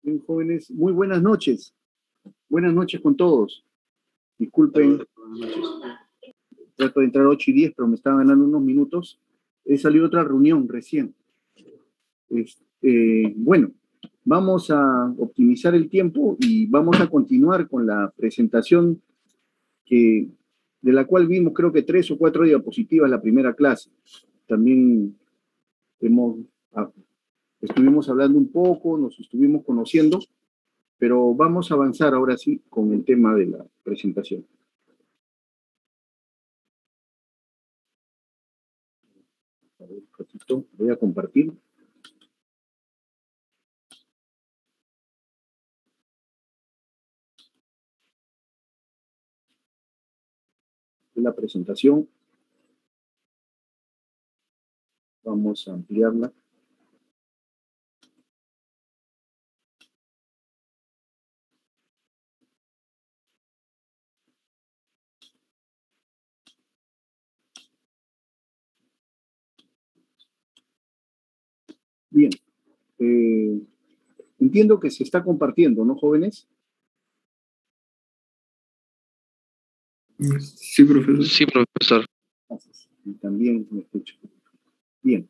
Bien, jóvenes, muy buenas noches. Buenas noches con todos. Disculpen, trato de entrar a 8:10, pero me estaban ganando unos minutos. He salido a otra reunión recién. Bueno, vamos a optimizar el tiempo y vamos a continuar con la presentación de la cual vimos creo que 3 o 4 diapositivas la primera clase. También hemos, ah, estuvimos hablando un poco, nos estuvimos conociendo, pero vamos a avanzar ahora sí con el tema de la presentación. A ver, un ratito, voy a compartir. La presentación. Vamos a ampliarla. Bien. Entiendo que se está compartiendo, ¿no, jóvenes? Sí, profesor. Sí, profesor. Gracias. Y también me escucho. Bien.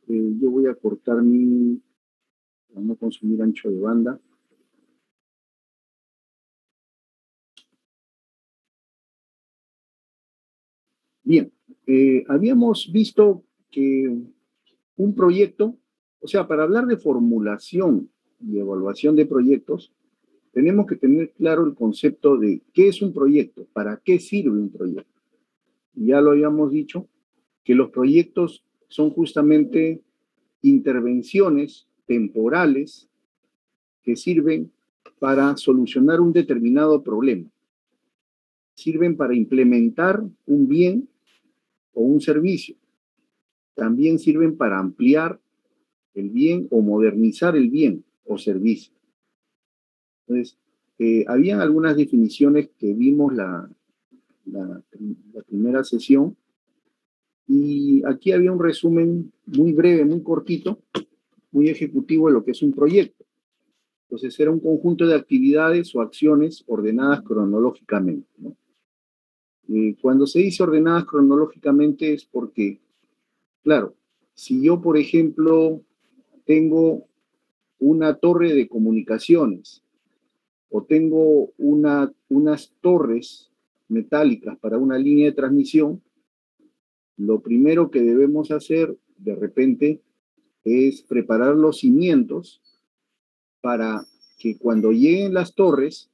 Yo voy a cortar para no consumir ancho de banda. Bien. Habíamos visto que un proyecto, o sea, para hablar de formulación y evaluación de proyectos, tenemos que tener claro el concepto de qué es un proyecto, para qué sirve un proyecto. Ya lo habíamos dicho, que los proyectos son justamente intervenciones temporales que sirven para solucionar un determinado problema. Sirven para implementar un bien o un servicio. También sirven para ampliar el bien o modernizar el bien o servicio. Entonces, habían algunas definiciones que vimos la primera sesión y aquí había un resumen muy breve, muy cortito, muy ejecutivo de lo que es un proyecto. Entonces era un conjunto de actividades o acciones ordenadas cronológicamente, ¿no? Cuando se dice ordenadas cronológicamente es porque, claro, si yo, por ejemplo, tengo una torre de comunicaciones o tengo unas torres metálicas para una línea de transmisión, lo primero que debemos hacer de repente es preparar los cimientos para que cuando lleguen las torres,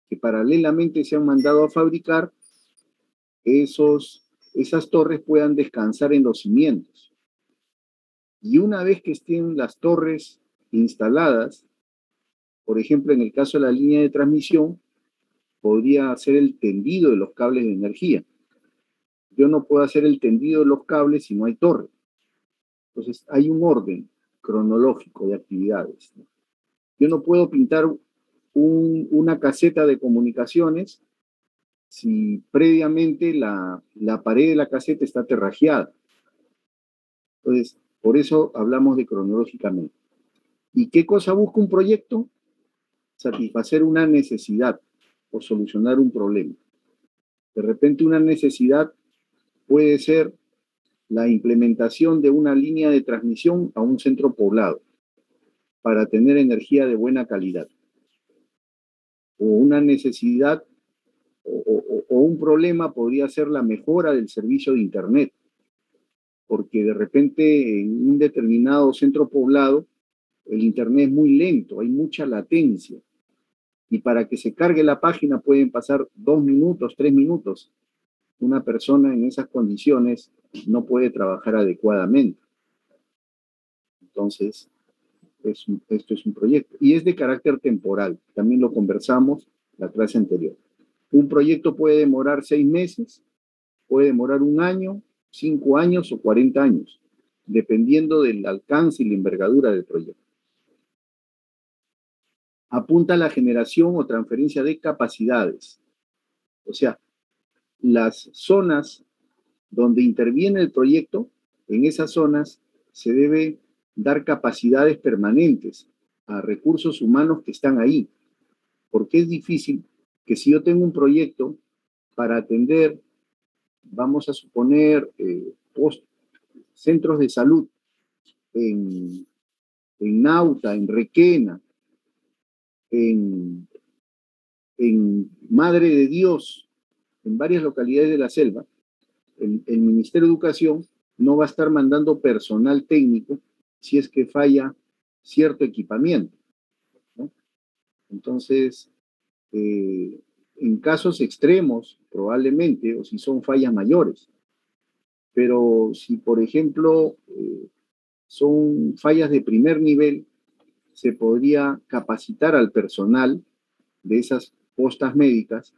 que paralelamente se han mandado a fabricar, esas torres puedan descansar en los cimientos. Y una vez que estén las torres instaladas, por ejemplo, en el caso de la línea de transmisión, podría hacer el tendido de los cables de energía. Yo no puedo hacer el tendido de los cables si no hay torre. Entonces, hay un orden cronológico de actividades, ¿no? Yo no puedo pintar una caseta de comunicaciones si previamente la pared de la caseta está terrajeada. Entonces, por eso hablamos de cronológicamente. ¿Y qué cosa busca un proyecto? Satisfacer una necesidad o solucionar un problema. De repente una necesidad puede ser la implementación de una línea de transmisión a un centro poblado para tener energía de buena calidad. O una necesidad o un problema podría ser la mejora del servicio de Internet, porque de repente en un determinado centro poblado el Internet es muy lento, hay mucha latencia, y para que se cargue la página pueden pasar 2 minutos, 3 minutos. Una persona en esas condiciones no puede trabajar adecuadamente. Entonces, esto es un proyecto y es de carácter temporal. También lo conversamos la clase anterior. Un proyecto puede demorar 6 meses, puede demorar 1 año, 5 años o 40 años, dependiendo del alcance y la envergadura del proyecto. Apunta a la generación o transferencia de capacidades. O sea, las zonas donde interviene el proyecto, en esas zonas se debe dar capacidades permanentes a recursos humanos que están ahí, porque es difícil que si yo tengo un proyecto para atender, vamos a suponer, centros de salud en, en Nauta, en Requena, en, en Madre de Dios, en varias localidades de la selva, el Ministerio de Educación no va a estar mandando personal técnico si es que falla cierto equipamiento, ¿no? Entonces, en casos extremos, probablemente, o si son fallas mayores, pero si, por ejemplo, son fallas de primer nivel, se podría capacitar al personal de esas postas médicas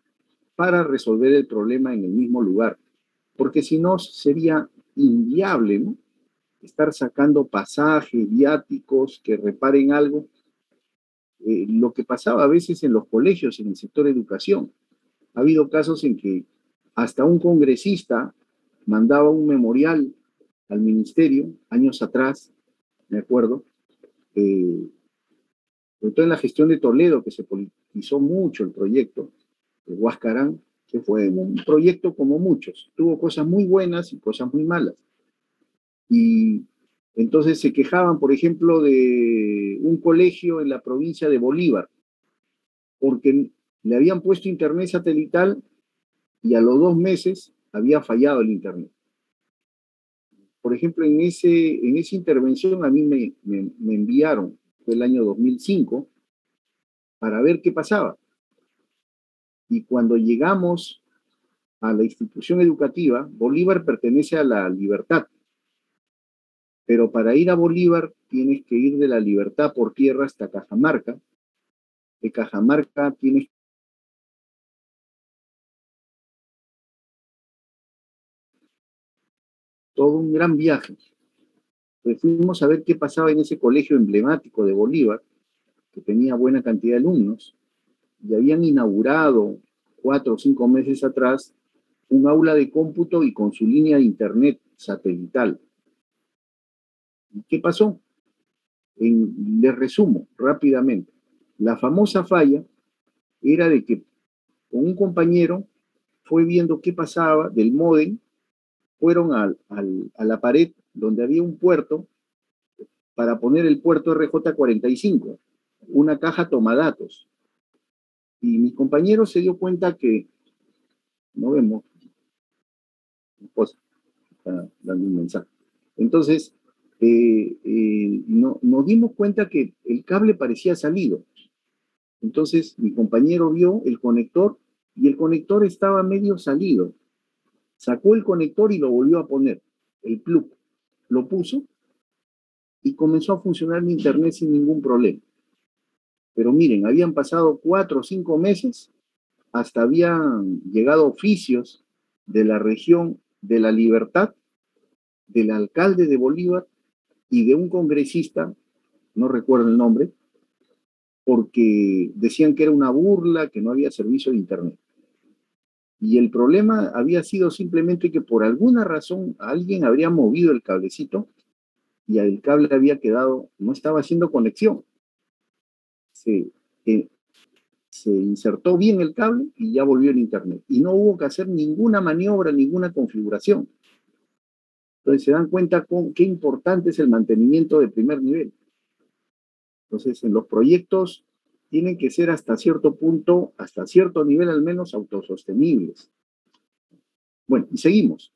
para resolver el problema en el mismo lugar, porque si no sería inviable, ¿no? Estar sacando pasajes, viáticos, que reparen algo, lo que pasaba a veces en los colegios, en el sector educación. Ha habido casos en que hasta un congresista mandaba un memorial al ministerio, años atrás, me acuerdo, sobre todo en la gestión de Toledo, que se politizó mucho el proyecto de Huascarán, que fue un proyecto como muchos, tuvo cosas muy buenas y cosas muy malas. Y entonces se quejaban, por ejemplo, de un colegio en la provincia de Bolívar, porque le habían puesto internet satelital y a los 2 meses había fallado el internet. Por ejemplo, en esa intervención a mí me enviaron, fue el año 2005, para ver qué pasaba. Y cuando llegamos a la institución educativa, Bolívar pertenece a La Libertad, pero para ir a Bolívar tienes que ir de La Libertad por tierra hasta Cajamarca. De Cajamarca tienes todo un gran viaje. Pues fuimos a ver qué pasaba en ese colegio emblemático de Bolívar, que tenía buena cantidad de alumnos, y habían inaugurado 4 o 5 meses atrás un aula de cómputo y con su línea de internet satelital. ¿Y qué pasó? Les resumo rápidamente. La famosa falla era de que con un compañero fue viendo qué pasaba del módem, fueron a la pared donde había un puerto para poner el puerto RJ45, una caja tomadatos. Y mi compañero se dio cuenta que, no vemos, mi esposa está dando un mensaje. Entonces, nos dimos cuenta que el cable parecía salido. Entonces, mi compañero vio el conector y el conector estaba medio salido. Sacó el conector y lo volvió a poner, el plug. Lo puso y comenzó a funcionar mi internet sin ningún problema. Pero miren, habían pasado 4 o 5 meses, hasta habían llegado oficios de la región de La Libertad, del alcalde de Bolívar y de un congresista, no recuerdo el nombre, porque decían que era una burla, que no había servicio de internet. Y el problema había sido simplemente que por alguna razón alguien habría movido el cablecito y el cable había quedado, no estaba haciendo conexión. Se, eh, se insertó bien el cable y ya volvió el internet. Y no hubo que hacer ninguna maniobra, ninguna configuración. Entonces se dan cuenta con qué importante es el mantenimiento de primer nivel. Entonces, en los proyectos tienen que ser hasta cierto punto, hasta cierto nivel al menos, autosostenibles. Bueno, y seguimos.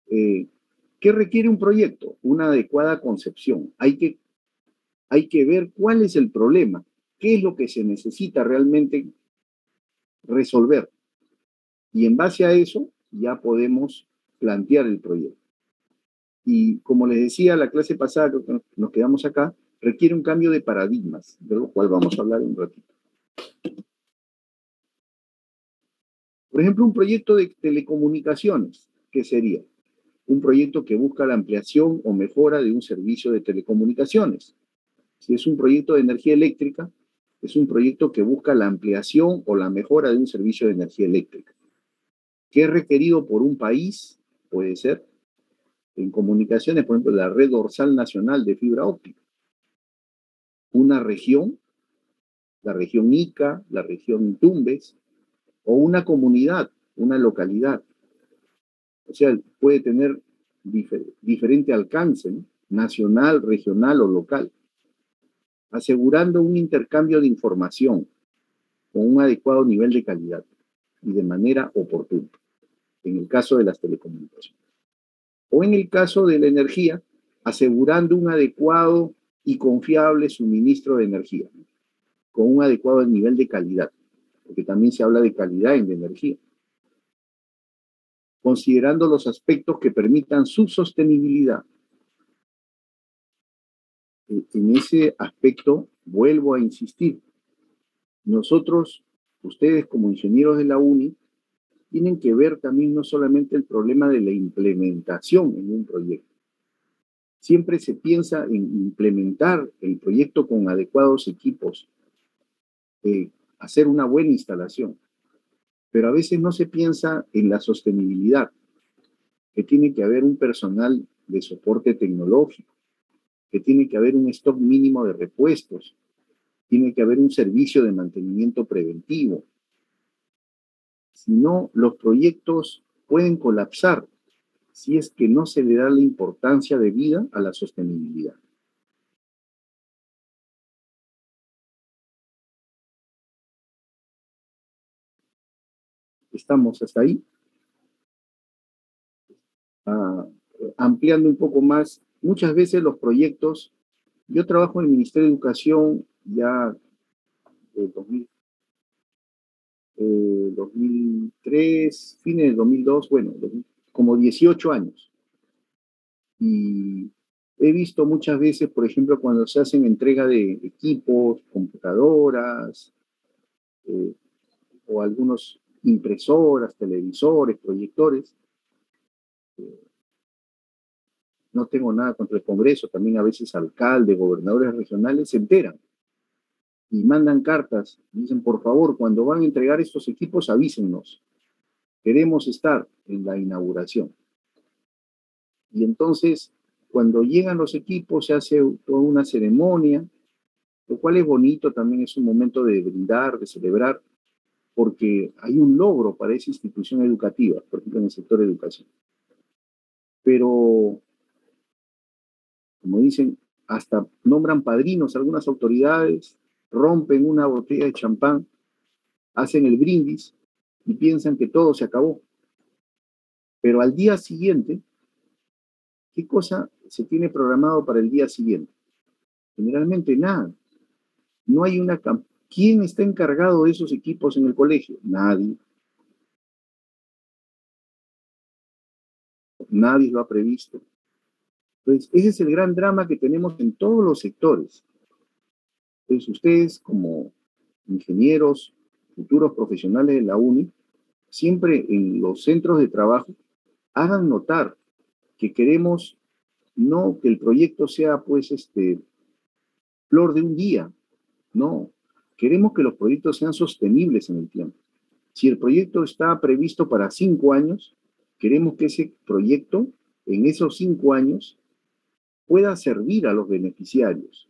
¿Qué requiere un proyecto? Una adecuada concepción. Hay que ver cuál es el problema, qué es lo que se necesita realmente resolver. Y en base a eso ya podemos plantear el proyecto. Y como les decía la clase pasada, creo que nos quedamos acá, requiere un cambio de paradigmas, de lo cual vamos a hablar un ratito. Por ejemplo, un proyecto de telecomunicaciones, ¿qué sería? Un proyecto que busca la ampliación o mejora de un servicio de telecomunicaciones. Si es un proyecto de energía eléctrica, es un proyecto que busca la ampliación o la mejora de un servicio de energía eléctrica. ¿Qué es requerido por un país? Puede ser en comunicaciones, por ejemplo, la red dorsal nacional de fibra óptica. una región, la región Ica, la región Tumbes, o una comunidad, una localidad. O sea, puede tener diferente alcance, ¿no? Nacional, regional o local, asegurando un intercambio de información con un adecuado nivel de calidad y de manera oportuna, en el caso de las telecomunicaciones. O en el caso de la energía, asegurando un adecuado y confiable suministro de energía, ¿no? Con un adecuado nivel de calidad, porque también se habla de calidad en la energía, considerando los aspectos que permitan su sostenibilidad. En ese aspecto, vuelvo a insistir, nosotros, ustedes como ingenieros de la UNI, tienen que ver también no solamente el problema de la implementación en un proyecto. Siempre se piensa en implementar el proyecto con adecuados equipos, hacer una buena instalación, pero a veces no se piensa en la sostenibilidad, que tiene que haber un personal de soporte tecnológico, que tiene que haber un stock mínimo de repuestos, tiene que haber un servicio de mantenimiento preventivo. Si no, los proyectos pueden colapsar si es que no se le da la importancia debida a la sostenibilidad. Estamos hasta ahí. Ah, ampliando un poco más, muchas veces los proyectos, yo trabajo en el Ministerio de Educación ya de 2003, fines del 2002, bueno, como 18 años. Y he visto muchas veces, por ejemplo, cuando se hacen entrega de equipos, computadoras, eh, o algunos impresoras, televisores, proyectores. No tengo nada contra el Congreso, también a veces alcaldes, gobernadores regionales se enteran y mandan cartas, dicen, por favor, cuando van a entregar estos equipos, avísennos, queremos estar en la inauguración. Y entonces, cuando llegan los equipos, se hace toda una ceremonia, lo cual es bonito, también es un momento de brindar, de celebrar, porque hay un logro para esa institución educativa, por ejemplo, en el sector de educación. Pero, como dicen, hasta nombran padrinos algunas autoridades, rompen una botella de champán, hacen el brindis y piensan que todo se acabó. Pero al día siguiente, ¿qué cosa se tiene programado para el día siguiente? Generalmente nada. No hay una... ¿Quién está encargado de esos equipos en el colegio? Nadie. Nadie lo ha previsto. Entonces, ese es el gran drama que tenemos en todos los sectores. Entonces, ustedes como ingenieros, futuros profesionales de la UNI, siempre en los centros de trabajo, hagan notar que queremos no que el proyecto sea, pues, flor de un día, no. Queremos que los proyectos sean sostenibles en el tiempo. Si el proyecto está previsto para 5 años, queremos que ese proyecto, en esos 5 años, pueda servir a los beneficiarios.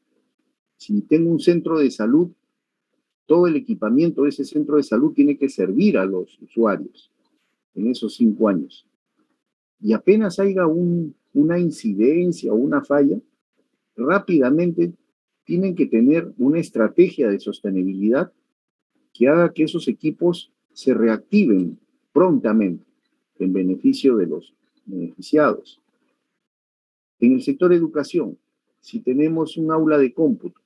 Si tengo un centro de salud, todo el equipamiento de ese centro de salud tiene que servir a los usuarios en esos 5 años. Y apenas haya una incidencia o una falla, rápidamente tienen que tener una estrategia de sostenibilidad que haga que esos equipos se reactiven prontamente en beneficio de los beneficiados. En el sector educación, si tenemos un aula de cómputo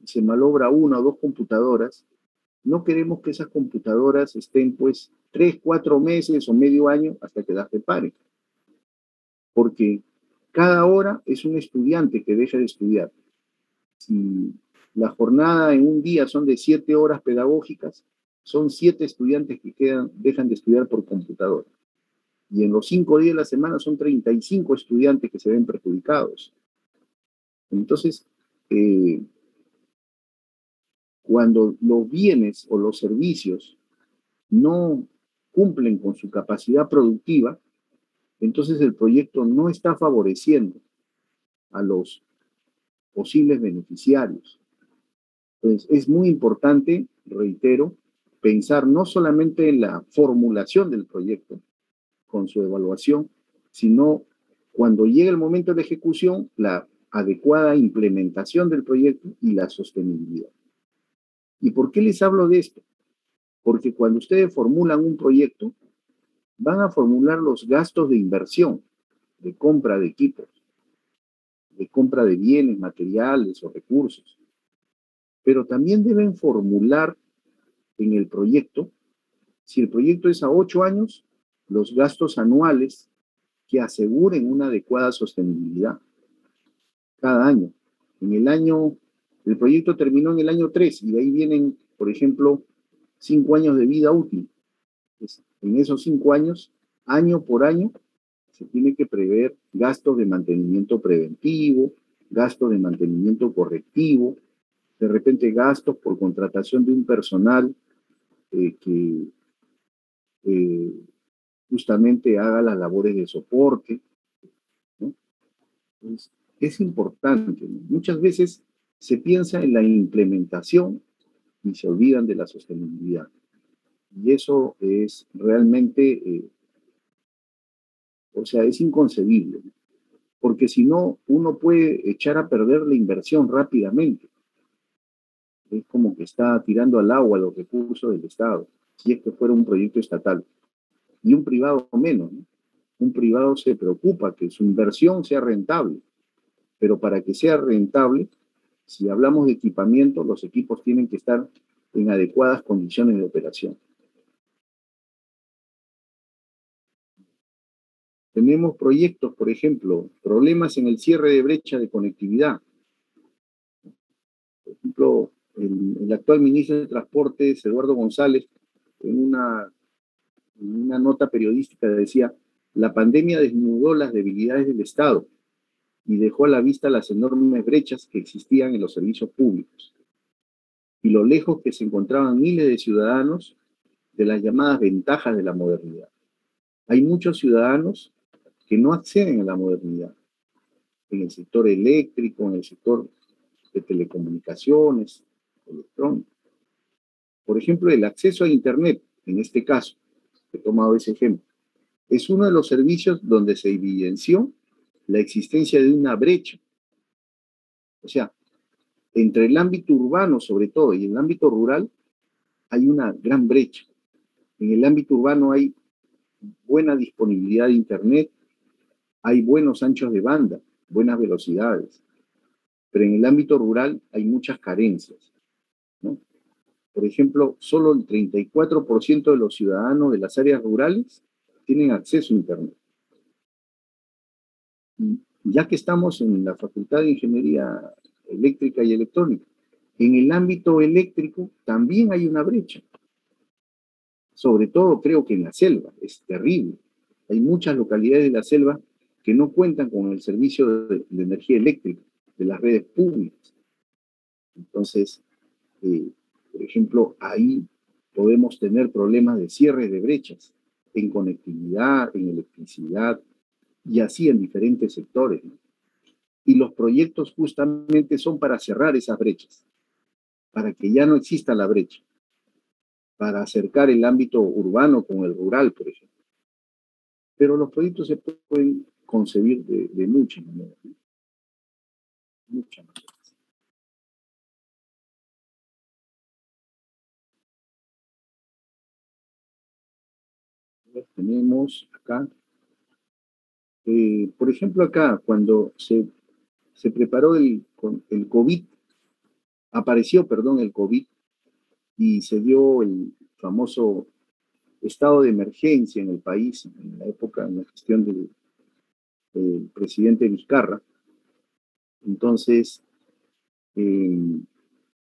y se malogra una o dos computadoras, no queremos que esas computadoras estén pues 3, 4 meses o medio año hasta que las reparen, porque cada hora es un estudiante que deja de estudiar. Si la jornada en un día son de 7 horas pedagógicas, son 7 estudiantes que dejan de estudiar por computadora. Y en los 5 días de la semana son 35 estudiantes que se ven perjudicados. Entonces, cuando los bienes o los servicios no cumplen con su capacidad productiva, entonces el proyecto no está favoreciendo a los posibles beneficiarios. Entonces, es muy importante, reitero, pensar no solamente en la formulación del proyecto con su evaluación, sino cuando llegue el momento de ejecución, la adecuada implementación del proyecto y la sostenibilidad. ¿Y por qué les hablo de esto? Porque cuando ustedes formulan un proyecto, van a formular los gastos de inversión, de compra de equipos, de compra de bienes, materiales o recursos. Pero también deben formular en el proyecto, si el proyecto es a 8 años, los gastos anuales que aseguren una adecuada sostenibilidad cada año. El proyecto terminó en el año 3 y de ahí vienen, por ejemplo, 5 años de vida útil. Pues, en esos 5 años, año por año, se tiene que prever gastos de mantenimiento preventivo, gastos de mantenimiento correctivo, de repente gastos por contratación de un personal que eh, justamente haga las labores de soporte, ¿no? Entonces, es importante, ¿no? Muchas veces se piensa en la implementación y se olvidan de la sostenibilidad. Y eso es realmente, o sea, es inconcebible, ¿no? Porque si no, uno puede echar a perder la inversión rápidamente. Es como que está tirando al agua los recursos del Estado, si es que fuera un proyecto estatal. Y un privado menos, ¿no? Un privado se preocupa que su inversión sea rentable, pero para que sea rentable, si hablamos de equipamiento, los equipos tienen que estar en adecuadas condiciones de operación. Tenemos proyectos, por ejemplo, problemas en el cierre de brecha de conectividad. Por ejemplo, el actual ministro de Transportes, Eduardo González, en una nota periodística decía, la pandemia desnudó las debilidades del Estado y dejó a la vista las enormes brechas que existían en los servicios públicos y lo lejos que se encontraban miles de ciudadanos de las llamadas ventajas de la modernidad. Hay muchos ciudadanos que no acceden a la modernidad en el sector eléctrico, en el sector de telecomunicaciones, electrónico. Por ejemplo, el acceso a Internet, en este caso, he tomado ese ejemplo, es uno de los servicios donde se evidenció la existencia de una brecha. O sea, entre el ámbito urbano, sobre todo, y el ámbito rural, hay una gran brecha. En el ámbito urbano hay buena disponibilidad de Internet, hay buenos anchos de banda, buenas velocidades, pero en el ámbito rural hay muchas carencias, ¿no? Por ejemplo, solo el 34% de los ciudadanos de las áreas rurales tienen acceso a Internet. Y ya que estamos en la Facultad de Ingeniería Eléctrica y Electrónica, en el ámbito eléctrico también hay una brecha. Sobre todo creo que en la selva, es terrible. Hay muchas localidades de la selva que no cuentan con el servicio de energía eléctrica de las redes públicas. Entonces, por ejemplo, ahí podemos tener problemas de cierre de brechas en conectividad, en electricidad y así en diferentes sectores, ¿no? Y los proyectos justamente son para cerrar esas brechas, para que ya no exista la brecha, para acercar el ámbito urbano con el rural, por ejemplo. Pero los proyectos se pueden concebir de muchas maneras, ¿no? Muchas maneras. Tenemos acá, por ejemplo, acá, cuando se preparó el COVID, apareció, perdón, el COVID y se dio el famoso estado de emergencia en el país, en la época, en la gestión del presidente Vizcarra. Entonces, eh,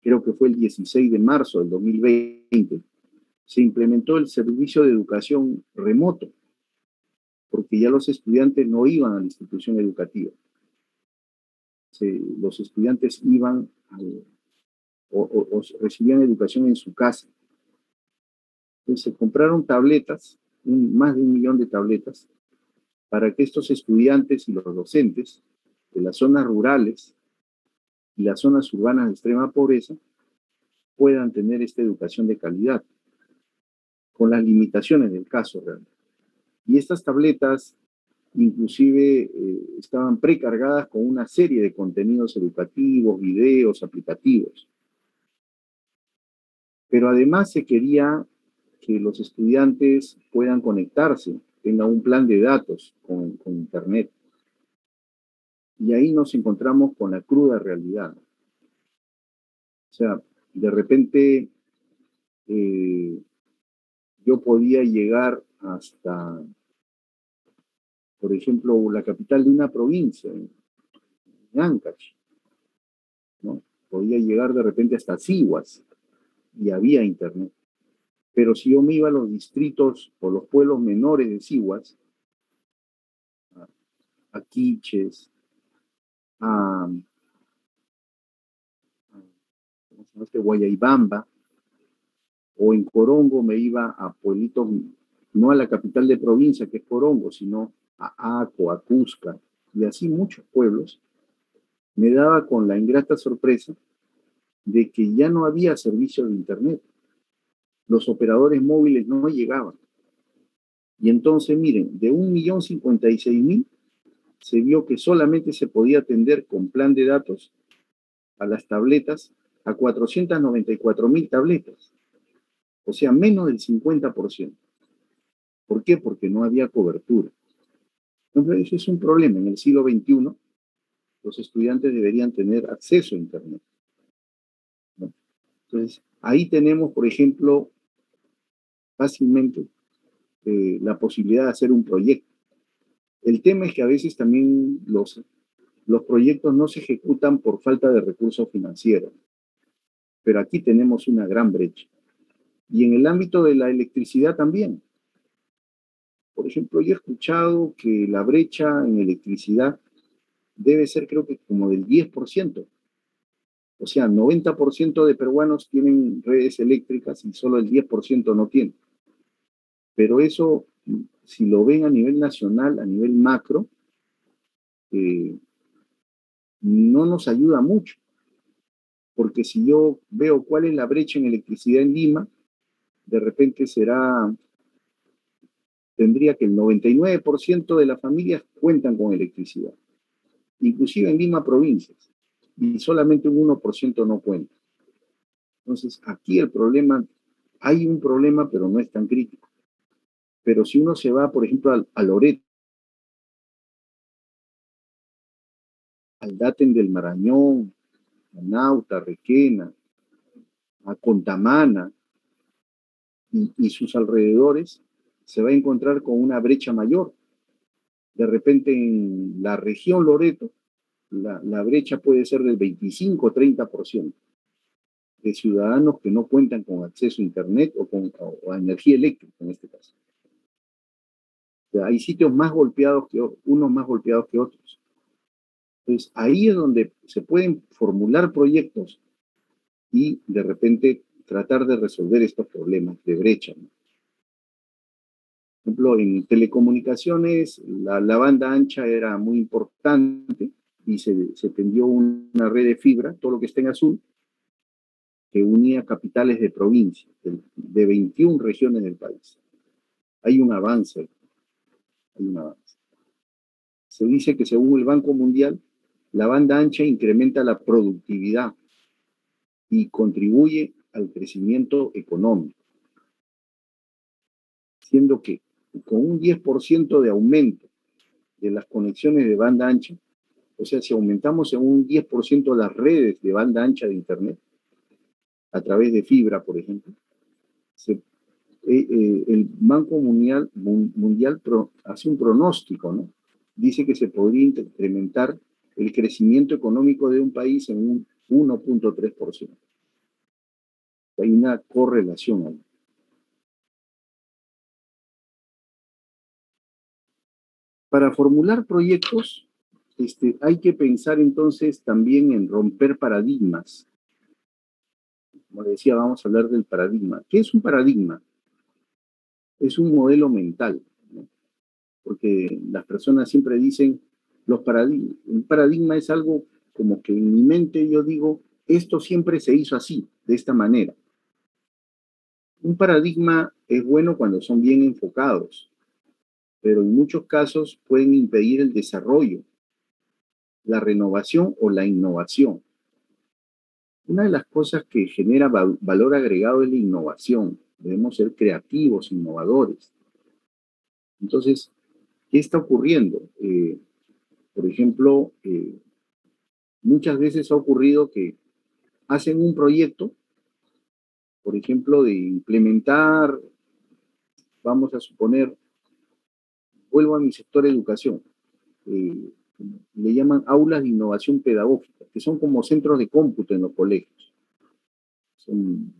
creo que fue el 16 de marzo del 2020, se implementó el servicio de educación remoto, porque ya los estudiantes no iban a la institución educativa. Los estudiantes iban o recibían educación en su casa. Entonces se compraron tabletas, más de 1 millón de tabletas, para que estos estudiantes y los docentes de las zonas rurales y las zonas urbanas de extrema pobreza puedan tener esta educación de calidad, con las limitaciones del caso realmente. Y estas tabletas inclusive estaban precargadas con una serie de contenidos educativos, videos, aplicativos. Pero además se quería que los estudiantes puedan conectarse, tengan un plan de datos con Internet. Y ahí nos encontramos con la cruda realidad. O sea, de repente yo podía llegar hasta, por ejemplo, la capital de una provincia, en Ancash, ¿no? Podía llegar de repente hasta Sihuas y había internet. Pero si yo me iba a los distritos o los pueblos menores de Sihuas, a Quiches, a Guayaibamba, o en Corongo me iba a pueblitos, no a la capital de provincia que es Corongo, sino a Aco, a Cusca, y así muchos pueblos, me daba con la ingrata sorpresa de que ya no había servicio de internet. Los operadores móviles no llegaban. Y entonces, miren, de 1.056.000 se vio que solamente se podía atender con plan de datos a las tabletas a 494.000 tabletas. O sea, menos del 50%. ¿Por qué? Porque no había cobertura. Entonces, eso es un problema. En el siglo XXI, los estudiantes deberían tener acceso a Internet, ¿no? Entonces, ahí tenemos, por ejemplo, fácilmente la posibilidad de hacer un proyecto. El tema es que a veces también los proyectos no se ejecutan por falta de recursos financieros, pero aquí tenemos una gran brecha. Y en el ámbito de la electricidad también. Por ejemplo, yo he escuchado que la brecha en electricidad debe ser, creo que como del 10%. O sea, 90% de peruanos tienen redes eléctricas y solo el 10% no tiene. Pero eso, si lo ven a nivel nacional, a nivel macro, no nos ayuda mucho. Porque si yo veo cuál es la brecha en electricidad en Lima, de repente tendría que el 99% de las familias cuentan con electricidad, inclusive en Lima provincias, y solamente un 1% no cuenta. Entonces, aquí hay un problema, pero no es tan crítico. Pero si uno se va, por ejemplo, a Loreto, al Daten del Marañón, a Nauta, Requena, a Contamana y sus alrededores, se va a encontrar con una brecha mayor. De repente en la región Loreto, la brecha puede ser del 25 o 30% de ciudadanos que no cuentan con acceso a Internet o a energía eléctrica en este caso. O sea, hay sitios más golpeados unos más golpeados que otros. Entonces, ahí es donde se pueden formular proyectos y de repente tratar de resolver estos problemas de brecha, ¿no? Por ejemplo, en telecomunicaciones, la banda ancha era muy importante y se tendió una red de fibra, todo lo que está en azul, que unía capitales de provincias, de 21 regiones del país. Hay un avance, hay un avance. Se dice que según el Banco Mundial, la banda ancha incrementa la productividad y contribuye al crecimiento económico, siendo que con un 10% de aumento de las conexiones de banda ancha, o sea, si aumentamos en un 10% las redes de banda ancha de Internet, a través de fibra, por ejemplo, el Banco Mundial hace un pronóstico, ¿no? Dice que se podría incrementar el crecimiento económico de un país en un 1.3%. Hay una correlación ahí. Para formular proyectos, hay que pensar entonces también en romper paradigmas. Como decía, vamos a hablar del paradigma. ¿Qué es un paradigma? Es un modelo mental, ¿no? Porque las personas siempre dicen, un paradigma es algo como que en mi mente yo digo, esto siempre se hizo así, de esta manera. Un paradigma es bueno cuando son bien enfocados, pero en muchos casos pueden impedir el desarrollo, la renovación o la innovación. Una de las cosas que genera valor agregado es la innovación. Debemos ser creativos, innovadores. Entonces, ¿qué está ocurriendo? Por ejemplo, muchas veces ha ocurrido que hacen un proyecto, por ejemplo, de implementar, vamos a suponer, vuelvo a mi sector de educación, eh, le llaman aulas de innovación pedagógica, que son como centros de cómputo en los colegios. Son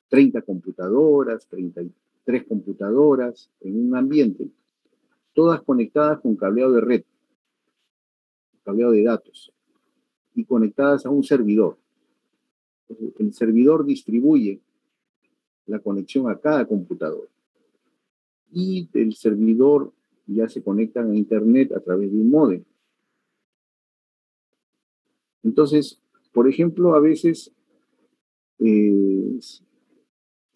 30 computadoras, 33 computadoras en un ambiente, todas conectadas con cableado de red, cableado de datos, y conectadas a un servidor. Entonces, el servidor distribuye la conexión a cada computadora. Y del servidor ya se conectan a Internet a través de un módem. Entonces, por ejemplo, a veces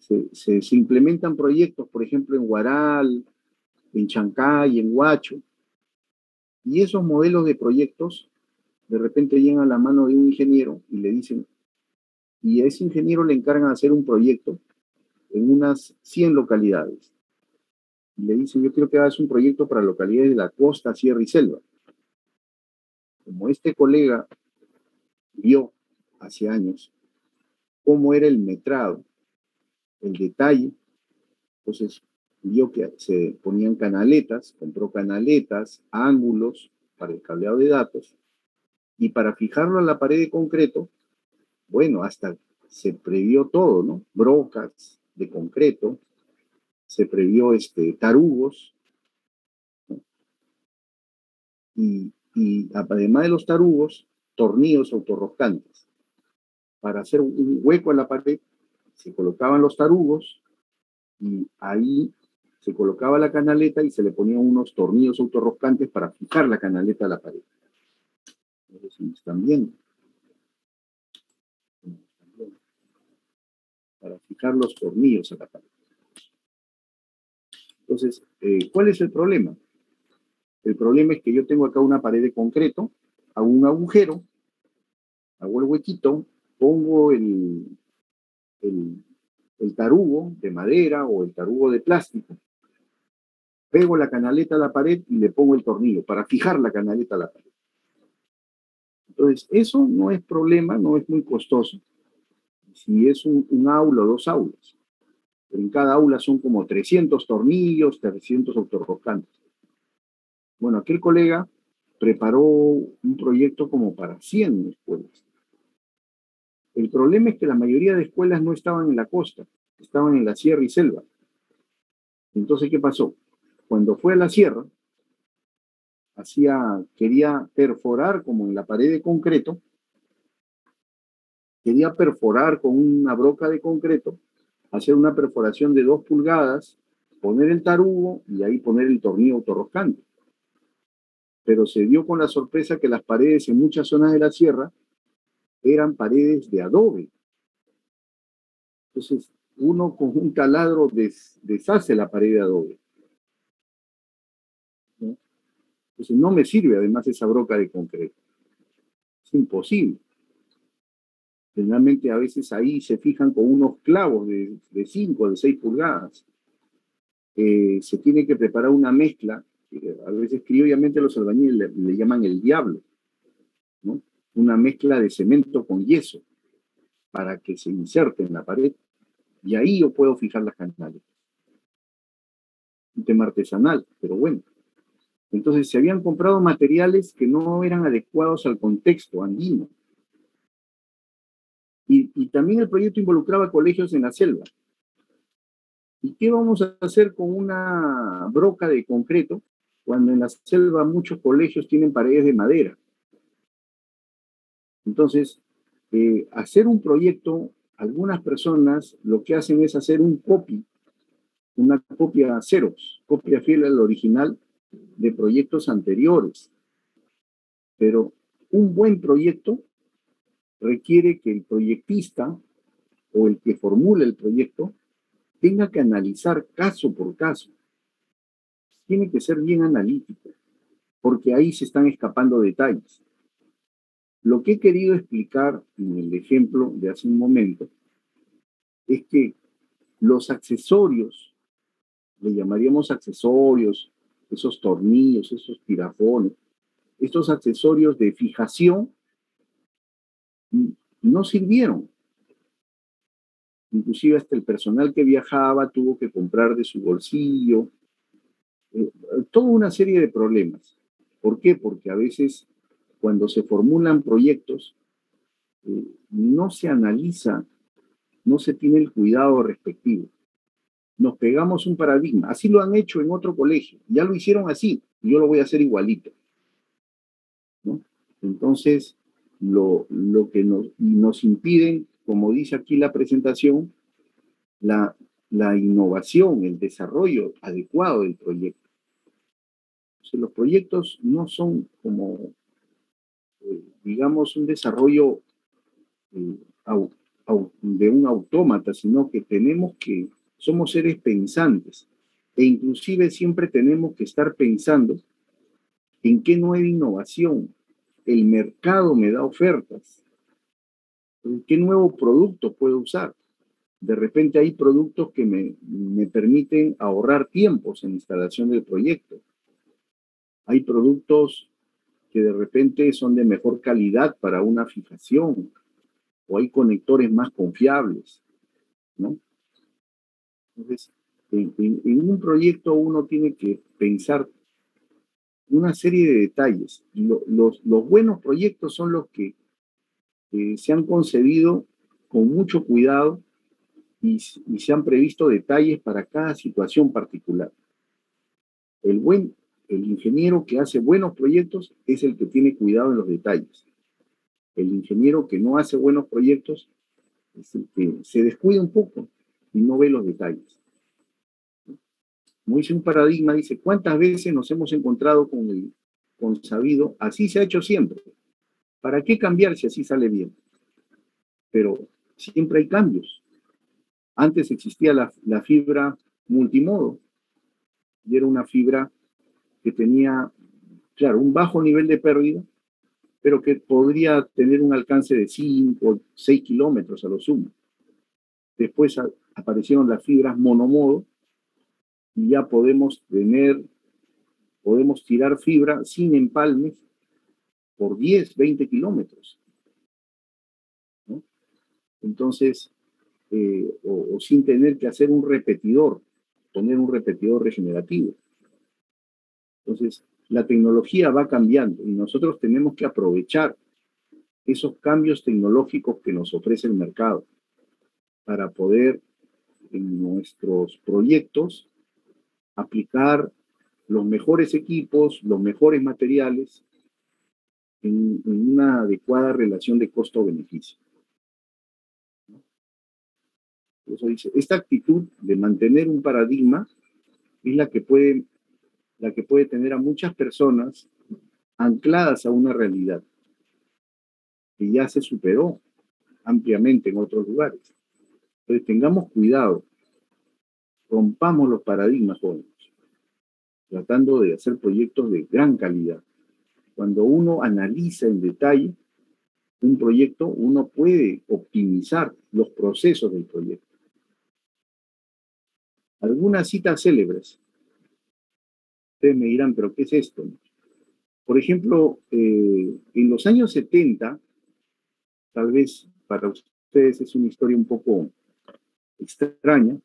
se implementan proyectos, por ejemplo, en Huaral, en Chancay, en Huacho, y esos modelos de proyectos de repente llegan a la mano de un ingeniero y le dicen, y a ese ingeniero le encargan hacer un proyecto en unas 100 localidades. Y le dicen, yo quiero que hagas un proyecto para localidades de la costa, sierra y selva. Como este colega vio hace años cómo era el metrado, el detalle, entonces vio que se ponían canaletas, compró canaletas, ángulos para el cableado de datos, y para fijarlo a la pared de concreto, bueno, hasta se previó todo, ¿no? Brocas de concreto, se previó tarugos, ¿no? Y además de los tarugos, tornillos autorroscantes. Para hacer un hueco en la pared, se colocaban los tarugos y ahí se colocaba la canaleta y se le ponían unos tornillos autorroscantes para fijar la canaleta a la pared. No sé si me están viendo. Para fijar los tornillos a la pared. Entonces, ¿cuál es el problema? El problema es que yo tengo acá una pared de concreto, hago un agujero, hago el huequito, pongo el tarugo de madera o el tarugo de plástico, pego la canaleta a la pared y le pongo el tornillo para fijar la canaleta a la pared. Entonces, eso no es problema, no es muy costoso. Si es un aula o dos aulas. Pero en cada aula son como 300 tornillos, 300 autorroscantes. Bueno, aquel colega preparó un proyecto como para 100 escuelas. El problema es que la mayoría de escuelas no estaban en la costa, estaban en la sierra y selva. Entonces, ¿qué pasó? Cuando fue a la sierra, quería perforar como en la pared de concreto, quería perforar con una broca de concreto, hacer una perforación de 2 pulgadas, poner el tarugo y ahí poner el tornillo autorroscante. Pero se dio con la sorpresa que las paredes en muchas zonas de la sierra eran paredes de adobe. Entonces, uno con un taladro deshace la pared de adobe, ¿no? Entonces, no me sirve además esa broca de concreto. Es imposible. Generalmente a veces ahí se fijan con unos clavos de 5, de 6 pulgadas. Se tiene que preparar una mezcla, que a veces criollamente los albañiles le llaman el diablo, ¿no? Una mezcla de cemento con yeso para que se inserte en la pared y ahí yo puedo fijar las canales. Un tema artesanal, pero bueno. Entonces se habían comprado materiales que no eran adecuados al contexto andino. Y también el proyecto involucraba colegios en la selva. ¿Y qué vamos a hacer con una broca de concreto cuando en la selva muchos colegios tienen paredes de madera? Entonces, hacer un proyecto, algunas personas lo que hacen es hacer una copia ceros, copia fiel al original de proyectos anteriores. Pero un buen proyecto requiere que el proyectista o el que formula el proyecto tenga que analizar caso por caso. Tiene que ser bien analítico, porque ahí se están escapando detalles. Lo que he querido explicar en el ejemplo de hace un momento es que los accesorios, le llamaríamos accesorios, esos tornillos, esos tirafones, estos accesorios de fijación no sirvieron. Inclusive hasta el personal que viajaba tuvo que comprar de su bolsillo, toda una serie de problemas. ¿Por qué? Porque a veces cuando se formulan proyectos no se analiza, no se tiene el cuidado respectivo. Nos pegamos un paradigma. Así lo han hecho en otro colegio. Ya lo hicieron así. Y yo lo voy a hacer igualito, ¿no? Entonces, lo que nos impiden, como dice aquí la presentación, la, la innovación, el desarrollo adecuado del proyecto. O sea, los proyectos no son como, digamos, un desarrollo eh, de un autómata, sino que somos seres pensantes e inclusive siempre tenemos que estar pensando en qué nueva innovación el mercado me da ofertas, en qué nuevo producto puedo usar. De repente hay productos que me permiten ahorrar tiempos en la instalación del proyecto. Hay productos que de repente son de mejor calidad para una fijación o hay conectores más confiables, ¿no? Entonces, en un proyecto uno tiene que pensar una serie de detalles. Los buenos proyectos son los que se han concebido con mucho cuidado y se han previsto detalles para cada situación particular. El, buen, el ingeniero que hace buenos proyectos es el que tiene cuidado en los detalles. El ingeniero que no hace buenos proyectos es el que se descuida un poco y no ve los detalles. Como dice un paradigma, dice, ¿cuántas veces nos hemos encontrado con el consabido? Así se ha hecho siempre. ¿Para qué cambiar si así sale bien? Pero siempre hay cambios. Antes existía la fibra multimodo y era una fibra que tenía, claro, un bajo nivel de pérdida, pero que podría tener un alcance de 5 o 6 kilómetros a lo sumo. Después aparecieron las fibras monomodo y ya podemos tirar fibra sin empalmes por 10, 20 kilómetros, ¿no? Entonces, o sin tener que hacer un repetidor, poner un repetidor regenerativo. Entonces, la tecnología va cambiando y nosotros tenemos que aprovechar esos cambios tecnológicos que nos ofrece el mercado para poder en nuestros proyectos aplicar los mejores equipos, los mejores materiales en una adecuada relación de costo-beneficio. Por eso dice, esta actitud de mantener un paradigma es la que puede tener a muchas personas ancladas a una realidad que ya se superó ampliamente en otros lugares. Entonces tengamos cuidado, rompamos los paradigmas jóvenes, tratando de hacer proyectos de gran calidad. Cuando uno analiza en detalle un proyecto, uno puede optimizar los procesos del proyecto. Algunas citas célebres. Ustedes me dirán, ¿pero qué es esto? Por ejemplo, en los años 70, tal vez para ustedes es una historia un poco extraña,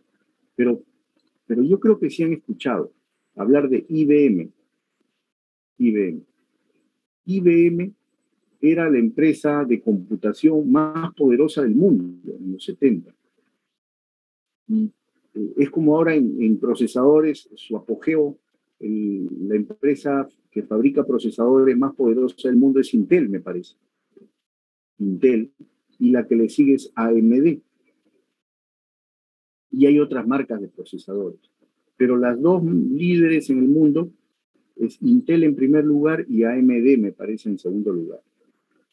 pero yo creo que sí han escuchado hablar de IBM. IBM. IBM era la empresa de computación más poderosa del mundo en los 70. Y es como ahora en procesadores, su apogeo, la empresa que fabrica procesadores más poderosa del mundo es Intel, me parece. Intel, y la que le sigue es AMD. Y hay otras marcas de procesadores. Pero las dos líderes en el mundo es Intel en primer lugar y AMD me parece en segundo lugar.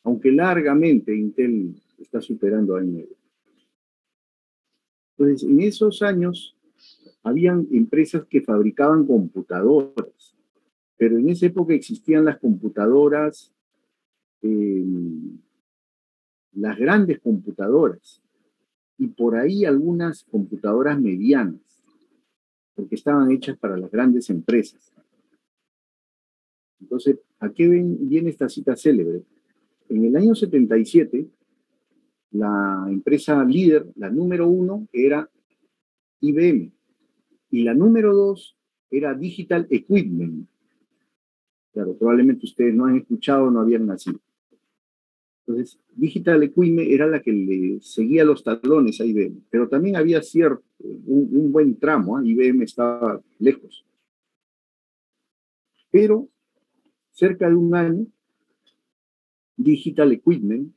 Aunque largamente Intel está superando a AMD. Entonces, en esos años, habían empresas que fabricaban computadoras, pero en esa época existían las computadoras, eh, las grandes computadoras, y por ahí algunas computadoras medianas, porque estaban hechas para las grandes empresas. Entonces, ¿a qué viene esta cita célebre? En el año 77, la empresa líder, la número uno, era IBM, y la número dos era Digital Equipment. Claro, probablemente ustedes no han escuchado, no habían nacido. Entonces, Digital Equipment era la que le seguía los talones a IBM, pero también había cierto, un buen tramo, ¿eh? IBM estaba lejos. Pero cerca de un año, Digital Equipment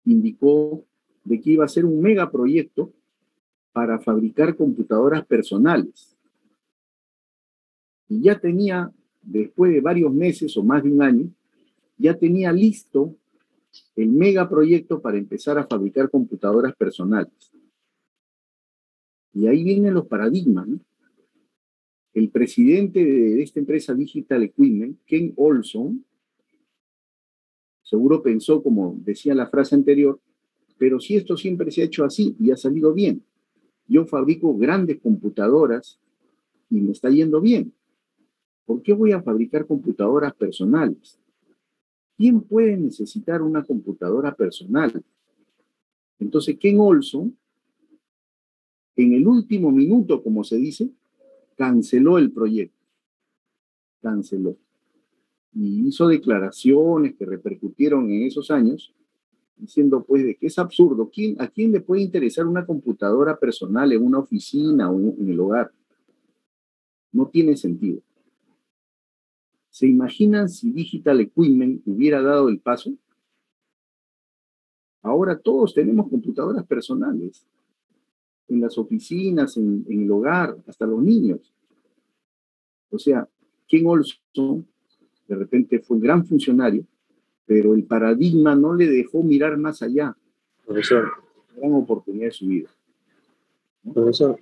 indicó de que iba a ser un megaproyecto para fabricar computadoras personales. Y ya tenía, después de varios meses o más de un año, ya tenía listo el megaproyecto para empezar a fabricar computadoras personales. Y ahí vienen los paradigmas, ¿no? El presidente de esta empresa Digital Equipment, Ken Olson, seguro pensó, como decía la frase anterior, pero si esto siempre se ha hecho así y ha salido bien, yo fabrico grandes computadoras y me está yendo bien, ¿por qué voy a fabricar computadoras personales? ¿Quién puede necesitar una computadora personal? Entonces, Ken Olson, en el último minuto, como se dice, canceló el proyecto, canceló. Y hizo declaraciones que repercutieron en esos años, diciendo pues de que es absurdo. ¿A quién le puede interesar una computadora personal en una oficina o en el hogar? No tiene sentido. ¿Se imaginan si Digital Equipment hubiera dado el paso? Ahora todos tenemos computadoras personales, en las oficinas, en el hogar, hasta los niños. O sea, Ken Olson de repente fue un gran funcionario, pero el paradigma no le dejó mirar más allá. Profesor, Gran oportunidad de su vida, ¿no? profesor,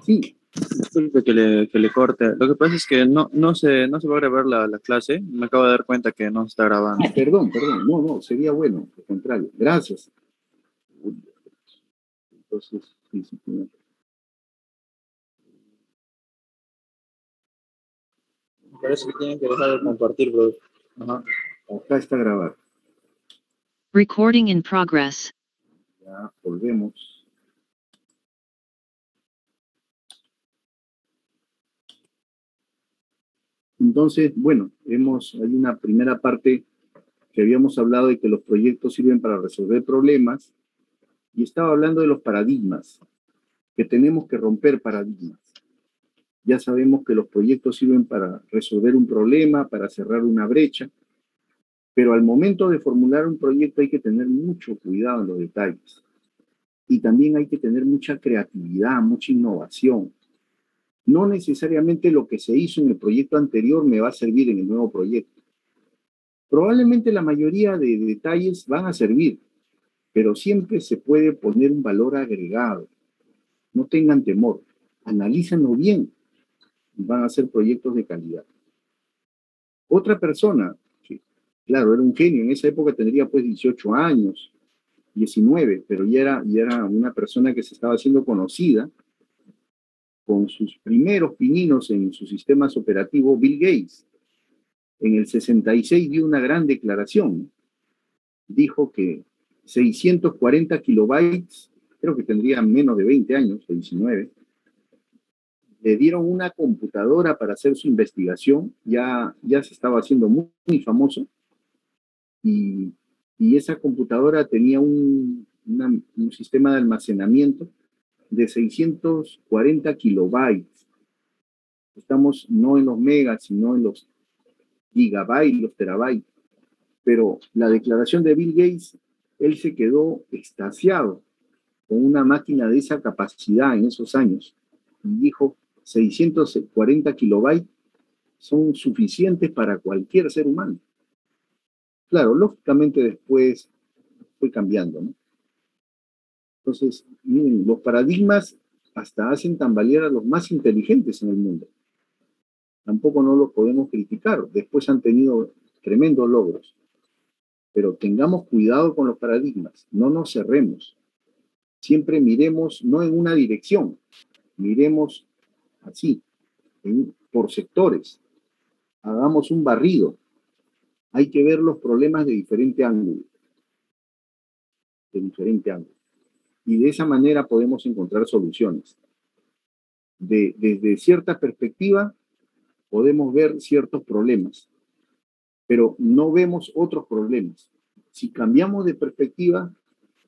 Sí. disculpe que le corte. Lo que pasa es que no se va a grabar la clase. Me acabo de dar cuenta que no se está grabando. Perdón. No, sería bueno, al contrario. Gracias. Entonces, sí. Me parece que tienen que dejar de compartir, bro. Ajá. Acá está grabado. Recording in progress. Ya, volvemos. Entonces, bueno, hay una primera parte que habíamos hablado de que los proyectos sirven para resolver problemas, y estaba hablando de los paradigmas, que tenemos que romper paradigmas. Ya sabemos que los proyectos sirven para resolver un problema, para cerrar una brecha, pero al momento de formular un proyecto hay que tener mucho cuidado en los detalles. Y también hay que tener mucha creatividad, mucha innovación. No necesariamente lo que se hizo en el proyecto anterior me va a servir en el nuevo proyecto. Probablemente la mayoría de detalles van a servir, pero siempre se puede poner un valor agregado. No tengan temor, analícenlo bien y van a ser proyectos de calidad. Otra persona, que claro, era un genio, en esa época tendría pues 18 años, 19, pero ya era una persona que se estaba haciendo conocida con sus primeros pininos en sus sistemas operativos. Bill Gates, en el 66 dio una gran declaración. Dijo que 640 kilobytes, creo que tendría menos de 20 años, o 19, le dieron una computadora para hacer su investigación, ya se estaba haciendo muy famoso, y, y esa computadora tenía un sistema de almacenamiento de 640 kilobytes. Estamos no en los megas, sino en los gigabytes, los terabytes. Pero la declaración de Bill Gates, él se quedó extasiado con una máquina de esa capacidad en esos años. Y dijo, 640 kilobytes son suficientes para cualquier ser humano. Claro, lógicamente después fue cambiando, ¿no? Entonces, miren, los paradigmas hasta hacen tambalear a los más inteligentes en el mundo. Tampoco no los podemos criticar. Después han tenido tremendos logros. Pero tengamos cuidado con los paradigmas, no nos cerremos. Siempre miremos no en una dirección, miremos así, por sectores. Hagamos un barrido. Hay que ver los problemas de diferente ángulo. De diferente ángulo. Y de esa manera podemos encontrar soluciones. Desde cierta perspectiva podemos ver ciertos problemas, pero no vemos otros problemas. Si cambiamos de perspectiva,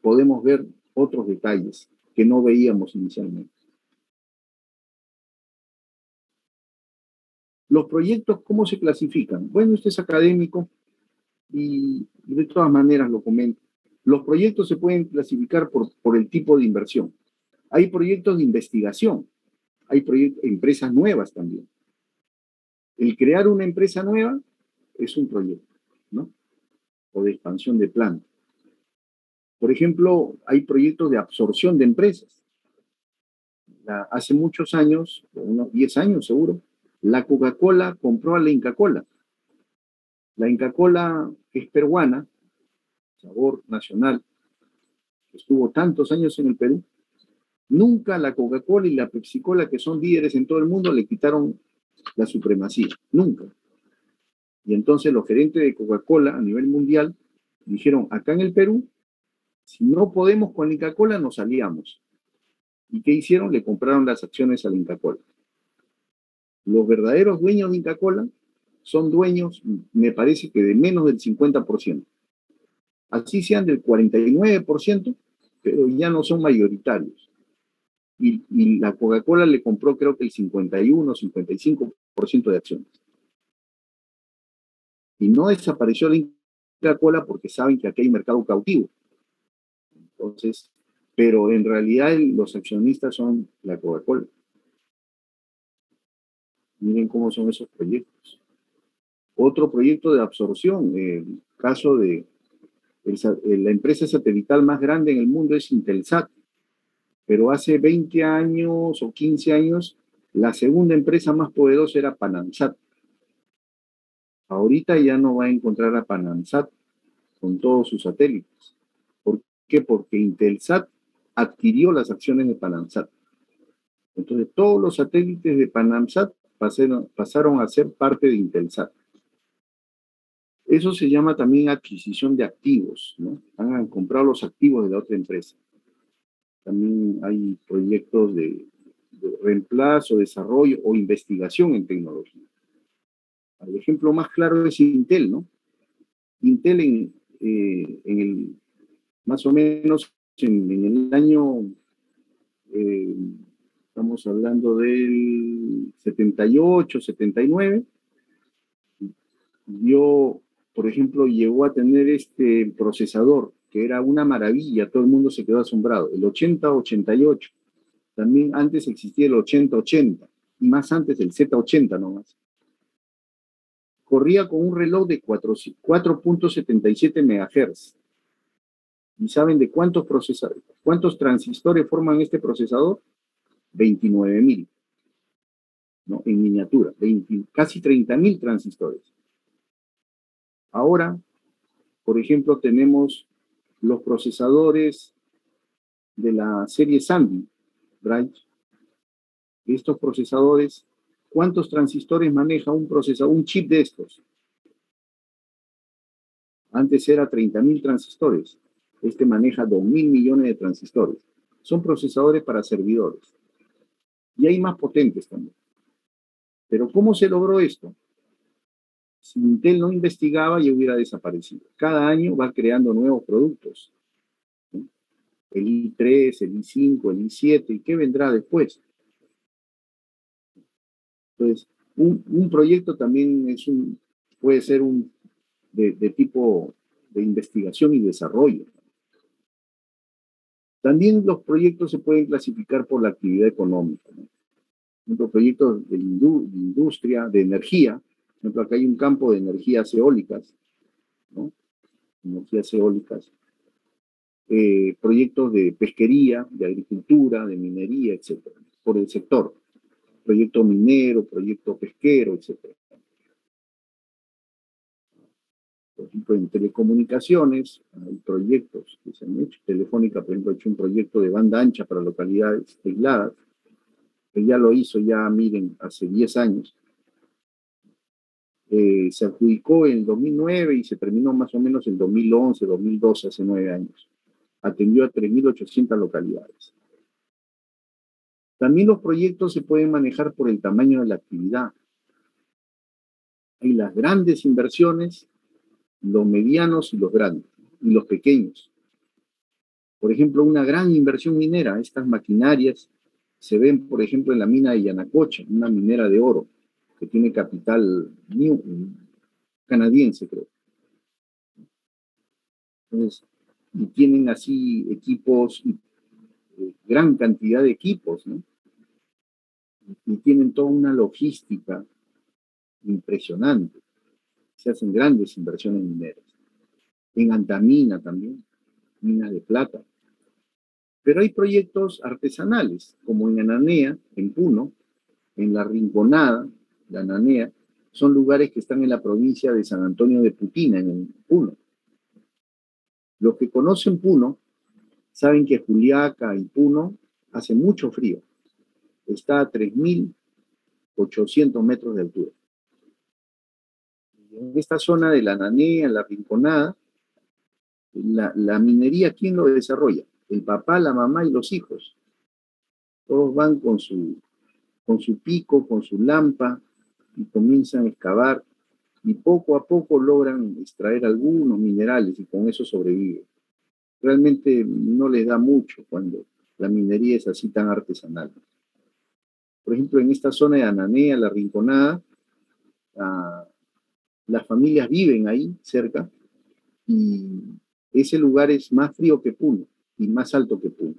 podemos ver otros detalles que no veíamos inicialmente. Los proyectos, ¿cómo se clasifican? Bueno, usted es académico y de todas maneras lo comento. Los proyectos se pueden clasificar por el tipo de inversión. Hay proyectos de investigación, hay empresas nuevas también. El crear una empresa nueva es un proyecto, ¿no? O de expansión de planta. Por ejemplo, hay proyectos de absorción de empresas. Hace muchos años, unos 10 años seguro, la Coca-Cola compró a la Inca Kola. La Inca Kola es peruana, sabor nacional, estuvo tantos años en el Perú. Nunca la Coca-Cola y la Pepsi-Cola, que son líderes en todo el mundo, le quitaron la supremacía. Nunca. Y entonces los gerentes de Coca-Cola a nivel mundial dijeron, acá en el Perú, si no podemos con la Inca Kola, nos aliamos. ¿Y qué hicieron? Le compraron las acciones a la Inca Kola. Los verdaderos dueños de Inca Kola son dueños, me parece que de menos del 50%. Así sean del 49%, pero ya no son mayoritarios. Y la Coca-Cola le compró creo que el 51, 55% de acciones. Y no desapareció la Inca Kola porque saben que aquí hay mercado cautivo. Entonces, pero en realidad los accionistas son la Coca-Cola. Miren cómo son esos proyectos. Otro proyecto de absorción, el caso de la empresa satelital más grande en el mundo es Intelsat, pero hace 20 años o 15 años la segunda empresa más poderosa era Panamsat. Ahorita ya no va a encontrar a Panamsat con todos sus satélites. ¿Por qué? Porque Intelsat adquirió las acciones de Panamsat. Entonces todos los satélites de Panamsat pasaron a ser parte de Intelsat. Eso se llama también adquisición de activos, ¿no? Han comprado los activos de la otra empresa. También hay proyectos de reemplazo, desarrollo o investigación en tecnología. El ejemplo más claro es Intel, ¿no? Intel más o menos en el año, estamos hablando del 78, 79, por ejemplo, llegó a tener este procesador, que era una maravilla, todo el mundo se quedó asombrado, el 8088. También antes existía el 8080, y más antes el Z80 nomás. Corría con un reloj de 4.77 MHz. ¿Y saben de cuántos transistores forman este procesador? 29.000, ¿no? En miniatura, casi 30.000 transistores. Ahora, por ejemplo, tenemos los procesadores de la serie Sandy, Bright. Estos procesadores, ¿cuántos transistores maneja un chip de estos? Antes era 30.000 transistores. Este maneja 2.000 millones de transistores. Son procesadores para servidores. Y hay más potentes también. Pero ¿cómo se logró esto? Si Intel no investigaba, ya hubiera desaparecido. Cada año va creando nuevos productos. ¿Sí? El i3, el i5, el i7, ¿y qué vendrá después? Entonces, un proyecto también puede ser de tipo de investigación y desarrollo. También los proyectos se pueden clasificar por la actividad económica, ¿no? Por ejemplo, proyectos de industria, de energía. Por ejemplo, acá hay un campo de energías eólicas, ¿no? Energías eólicas. proyectos de pesquería, de agricultura, de minería, etcétera, por el sector. Proyecto minero, proyecto pesquero, etcétera. Por ejemplo, en telecomunicaciones hay proyectos que se han hecho. Telefónica, por ejemplo, ha hecho un proyecto de banda ancha para localidades aisladas, que ya lo hizo, ya miren, hace 10 años. Se adjudicó en 2009 y se terminó más o menos en 2011, 2012, hace 9 años. Atendió a 3.800 localidades. También los proyectos se pueden manejar por el tamaño de la actividad. Hay las grandes inversiones, los medianos y los grandes, y los pequeños. Por ejemplo, una gran inversión minera, estas maquinarias se ven, por ejemplo, en la mina de Yanacocha, una minera de oro, que tiene capital canadiense, creo. Entonces, y tienen así equipos, gran cantidad de equipos, ¿no? Y tienen toda una logística impresionante. Se hacen grandes inversiones mineras. En Antamina también, minas de plata. Pero hay proyectos artesanales, como en Ananea, en Puno, en La Rinconada, la Ananea, son lugares que están en la provincia de San Antonio de Putina, en Puno. Los que conocen Puno saben que Juliaca y Puno hace mucho frío. Está a 3.800 metros de altura. En esta zona de la Ananea, la Rinconada, la minería, ¿quién lo desarrolla? El papá, la mamá y los hijos. Todos van con su pico, con su lampa, y comienzan a excavar, y poco a poco logran extraer algunos minerales, y con eso sobreviven. Realmente no les da mucho cuando la minería es así tan artesanal. Por ejemplo, en esta zona de Ananea, La Rinconada, las familias viven ahí cerca, y ese lugar es más frío que Puno, y más alto que Puno.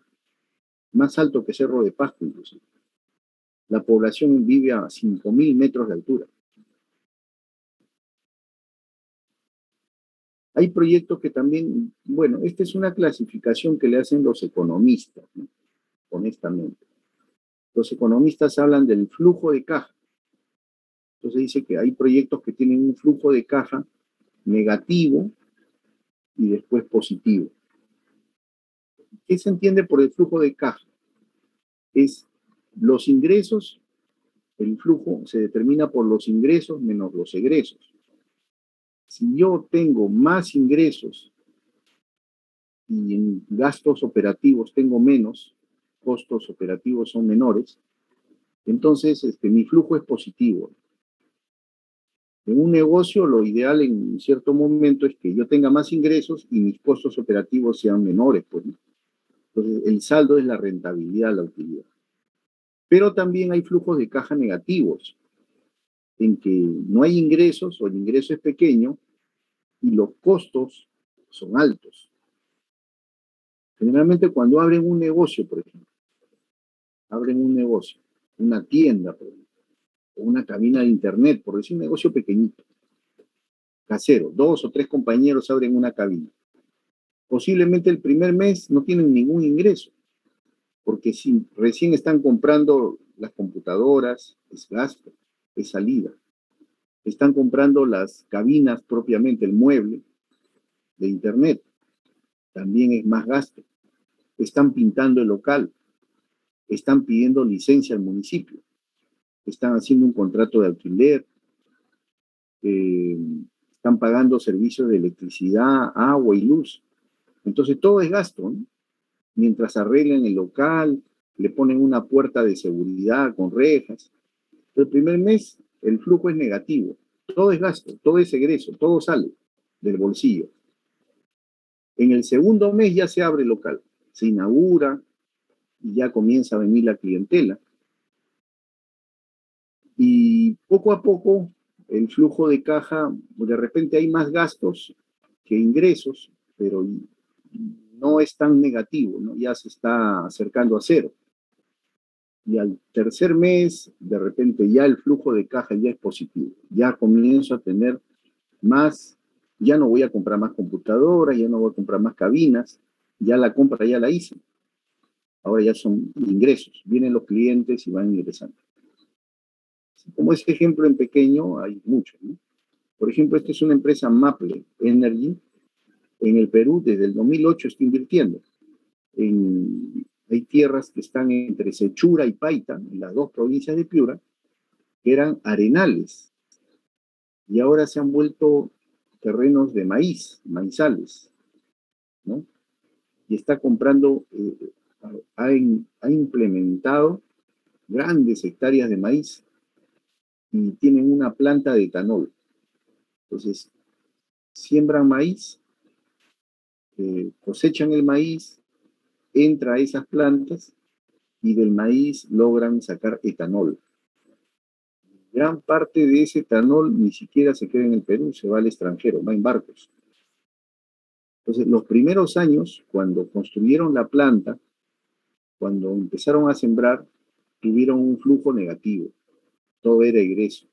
Más alto que Cerro de Pasco, inclusive. La población vive a 5.000 metros de altura. Hay proyectos que también, bueno, esta es una clasificación que le hacen los economistas, ¿no? Honestamente. Los economistas hablan del flujo de caja. Entonces dice que hay proyectos que tienen un flujo de caja negativo y después positivo. ¿Qué se entiende por el flujo de caja? Es los ingresos, el flujo se determina por los ingresos menos los egresos. Si yo tengo más ingresos y en gastos operativos tengo menos, costos operativos son menores, entonces mi flujo es positivo. En un negocio lo ideal en cierto momento es que yo tenga más ingresos y mis costos operativos sean menores, pues, ¿no? Entonces el saldo es la rentabilidad, la utilidad. Pero también hay flujos de caja negativos, en que no hay ingresos o el ingreso es pequeño y los costos son altos. Generalmente cuando abren un negocio, por ejemplo, abren un negocio, una tienda, por ejemplo, o una cabina de internet, por decir un negocio pequeñito, casero, 2 o 3 compañeros abren una cabina. Posiblemente el primer mes no tienen ningún ingreso, porque si recién están comprando las computadoras, es gasto, es salida. Están comprando las cabinas propiamente, el mueble de internet, también es más gasto. Están pintando el local, están pidiendo licencia al municipio, están haciendo un contrato de alquiler, están pagando servicios de electricidad, agua y luz. Entonces todo es gasto, ¿no? Mientras arreglan el local, le ponen una puerta de seguridad con rejas. El primer mes el flujo es negativo, todo es gasto, todo es egreso, todo sale del bolsillo. En el segundo mes ya se abre el local, se inaugura y ya comienza a venir la clientela. Y poco a poco el flujo de caja, de repente hay más gastos que ingresos, pero no es tan negativo, ¿no? Ya se está acercando a cero. Y al tercer mes, de repente ya el flujo de caja ya es positivo. Ya comienzo a tener más, ya no voy a comprar más computadoras, ya no voy a comprar más cabinas, Ya la compra ya la hice. Ahora ya son ingresos. Vienen los clientes y van ingresando. Como ese ejemplo en pequeño, hay muchos, ¿no? Por ejemplo, esta es una empresa Maple Energy. En el Perú, desde el 2008 está invirtiendo. Hay tierras que están entre Sechura y Paita, en las dos provincias de Piura, que eran arenales. Y ahora se han vuelto terrenos de maíz, maizales, ¿no? Y está comprando, ha implementado grandes hectáreas de maíz y tienen una planta de etanol. Entonces, siembran maíz, cosechan el maíz, entra a esas plantas y del maíz logran sacar etanol. Gran parte de ese etanol ni siquiera se queda en el Perú, se va al extranjero, va en barcos. Entonces, los primeros años, cuando construyeron la planta, cuando empezaron a sembrar, tuvieron un flujo negativo. Todo era egreso.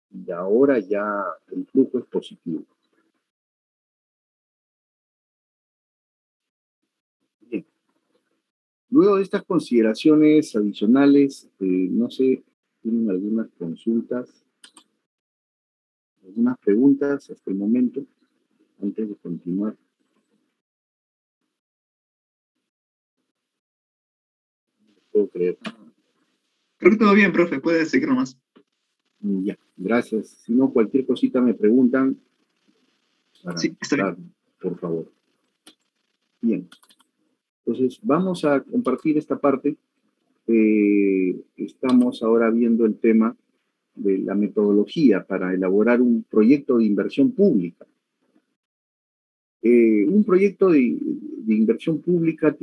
Y ahora ya el flujo es positivo. Bien. Luego de estas consideraciones adicionales, no sé, ¿tienen algunas consultas, algunas preguntas hasta el momento, antes de continuar? No puedo creer. Creo que todo bien, profe. Puede seguir nomás. Ya, gracias. Si no, cualquier cosita me preguntan. Sí, está bien. Por favor. Bien. Entonces, vamos a compartir esta parte. Estamos ahora viendo el tema de la metodología para elaborar un proyecto de inversión pública. Un proyecto de inversión pública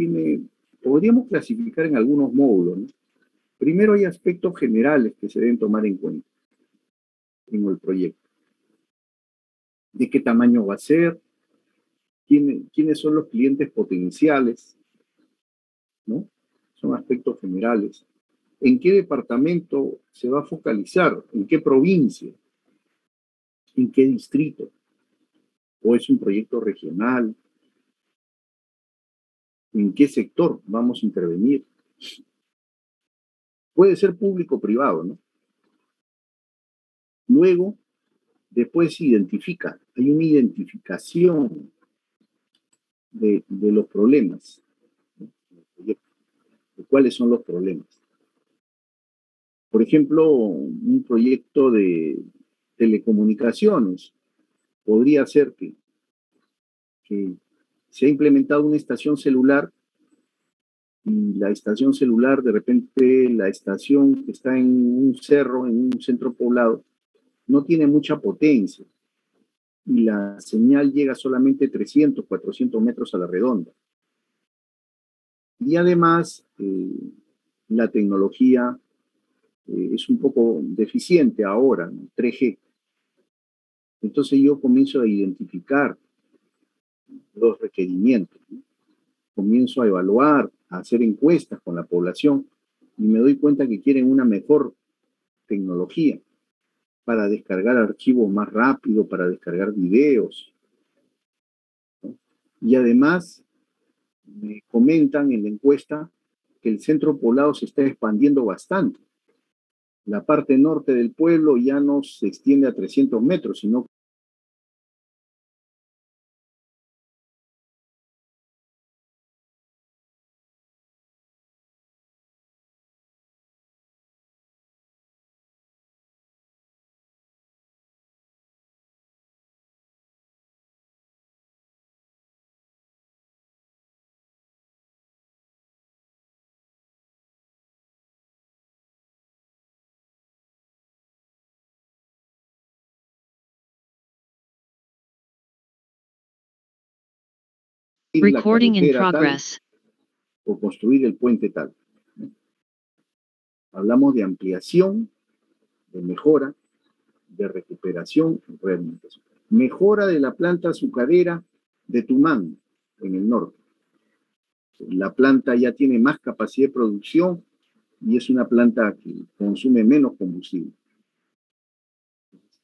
podríamos clasificar en algunos módulos, ¿no? Primero hay aspectos generales que se deben tomar en cuenta en el proyecto. ¿De qué tamaño va a ser? ¿Quiénes son los clientes potenciales? ¿No? Son aspectos generales. ¿En qué departamento se va a focalizar? ¿En qué provincia? ¿En qué distrito? ¿O es un proyecto regional? ¿En qué sector vamos a intervenir? Puede ser público o privado, ¿no? Luego, después se identifica. Hay una identificación de los problemas, ¿no? De cuáles son los problemas. Por ejemplo, un proyecto de telecomunicaciones podría ser que se ha implementado una estación celular y la estación celular, de repente, la estación que está en un cerro, en un centro poblado, no tiene mucha potencia y la señal llega solamente 300, 400 metros a la redonda. Y además, la tecnología es un poco deficiente ahora, ¿no? 3G. Entonces yo comienzo a identificar los requerimientos, ¿no? Comienzo a evaluar, a hacer encuestas con la población y me doy cuenta que quieren una mejor tecnología para descargar archivos más rápido, para descargar videos, ¿no? Y además me comentan en la encuesta que el centro poblado se está expandiendo bastante. La parte norte del pueblo ya no se extiende a 300 metros, sino la Recording in carretera tal progress. o construir el puente tal. Hablamos de ampliación, de mejora, de recuperación, rehabilitación. Mejora de la planta azucarera de Tumán, en el norte. La planta ya tiene más capacidad de producción y es una planta que consume menos combustible.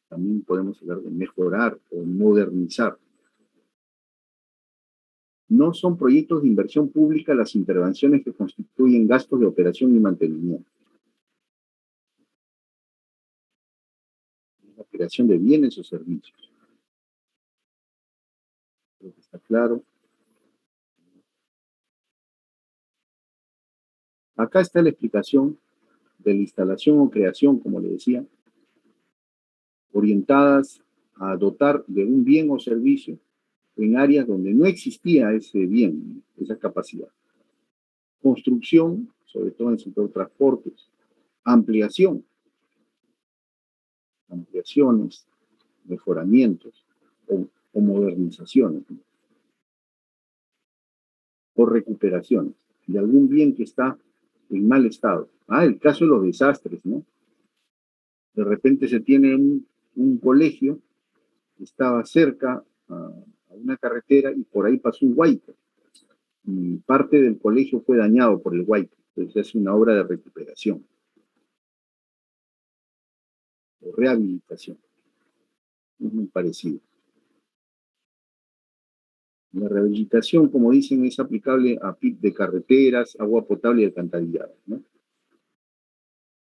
También podemos hablar de mejorar o modernizar. No son proyectos de inversión pública las intervenciones que constituyen gastos de operación y mantenimiento. La creación de bienes o servicios. Creo que está claro. Acá está la explicación de la instalación o creación, como le decía, orientadas a dotar de un bien o servicio en áreas donde no existía ese bien, esa capacidad. Construcción, sobre todo en el sector de transportes. Ampliación, ampliaciones, mejoramientos o modernizaciones, ¿no? O recuperaciones de algún bien que está en mal estado. El caso de los desastres, ¿no? De repente se tiene un colegio que estaba cerca a una carretera y por ahí pasó un huaico. Y parte del colegio fue dañado por el huaico. Entonces es una obra de recuperación o rehabilitación. Es muy parecido. La rehabilitación, como dicen, es aplicable a PIB de carreteras, agua potable y alcantarillado, ¿no?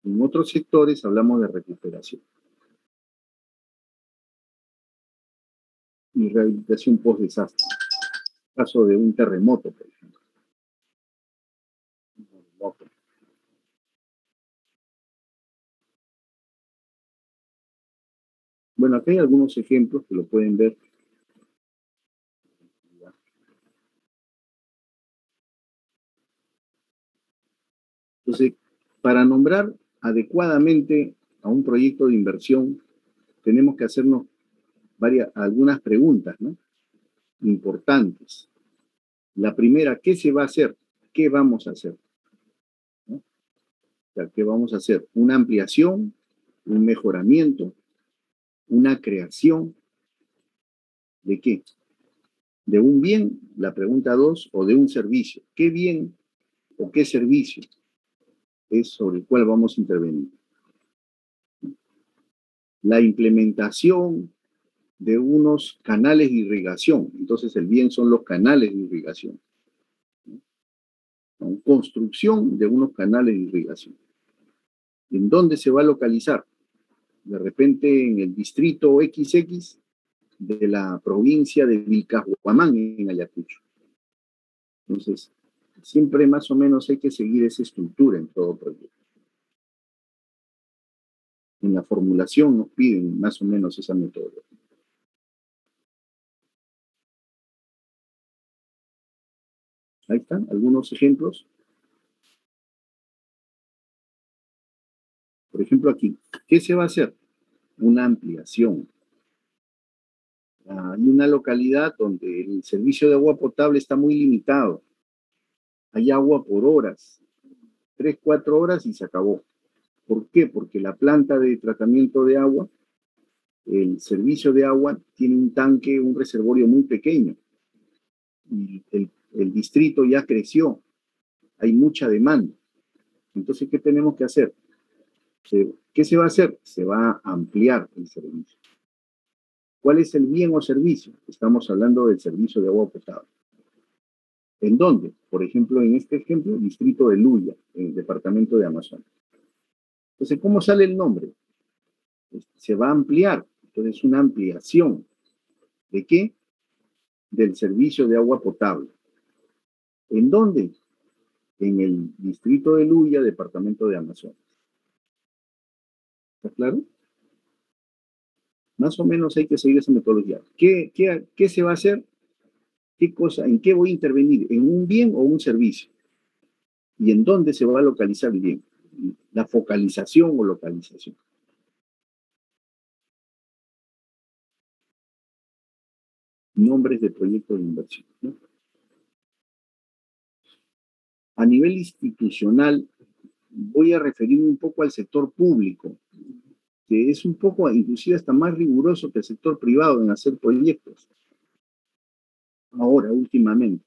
En otros sectores hablamos de recuperación. Y rehabilitación post-desastre. Caso de un terremoto, por ejemplo. Un terremoto. Bueno, aquí hay algunos ejemplos que lo pueden ver. Entonces, para nombrar adecuadamente a un proyecto de inversión, tenemos que hacernos algunas preguntas, ¿no? Importantes. La primera, ¿qué se va a hacer? ¿Qué vamos a hacer? ¿No? O sea, ¿qué vamos a hacer? ¿Una ampliación? ¿Un mejoramiento? ¿Una creación? ¿De qué? ¿De un bien? La pregunta 2, o de un servicio. ¿Qué bien o qué servicio es sobre el cual vamos a intervenir? La implementación de unos canales de irrigación. Entonces el bien son los canales de irrigación. ¿No? Construcción de unos canales de irrigación. ¿En dónde se va a localizar? De repente en el distrito XX de la provincia de Vilcashuamán, en Ayacucho. Entonces, siempre más o menos hay que seguir esa estructura en todo proyecto. En la formulación nos piden más o menos esa metodología. Ahí están algunos ejemplos. Por ejemplo, aquí, ¿qué se va a hacer? Una ampliación. Hay una localidad donde el servicio de agua potable está muy limitado. Hay agua por horas, 3, 4 horas y se acabó. ¿Por qué? Porque la planta de tratamiento de agua, el servicio de agua, tiene un tanque, un reservorio muy pequeño. Y el distrito ya creció, hay mucha demanda. Entonces, ¿qué tenemos que hacer? ¿Qué se va a hacer? Se va a ampliar el servicio. ¿Cuál es el bien o servicio? Estamos hablando del servicio de agua potable. ¿En dónde? Por ejemplo, en este ejemplo, el distrito de Luya, en el departamento de Amazonas. Entonces, ¿cómo sale el nombre? Se va a ampliar. Entonces, una ampliación. ¿De qué? Del servicio de agua potable. ¿En dónde? En el distrito de Luya, departamento de Amazonas. ¿Está claro? Más o menos hay que seguir esa metodología. ¿Qué se va a hacer? ¿Qué cosa? ¿En qué voy a intervenir? ¿En un bien o un servicio? ¿Y en dónde se va a localizar el bien? La focalización o localización. Nombres de proyectos de inversión, ¿no? A nivel institucional, voy a referirme un poco al sector público, que es un poco, inclusive hasta más riguroso que el sector privado en hacer proyectos. Ahora, últimamente.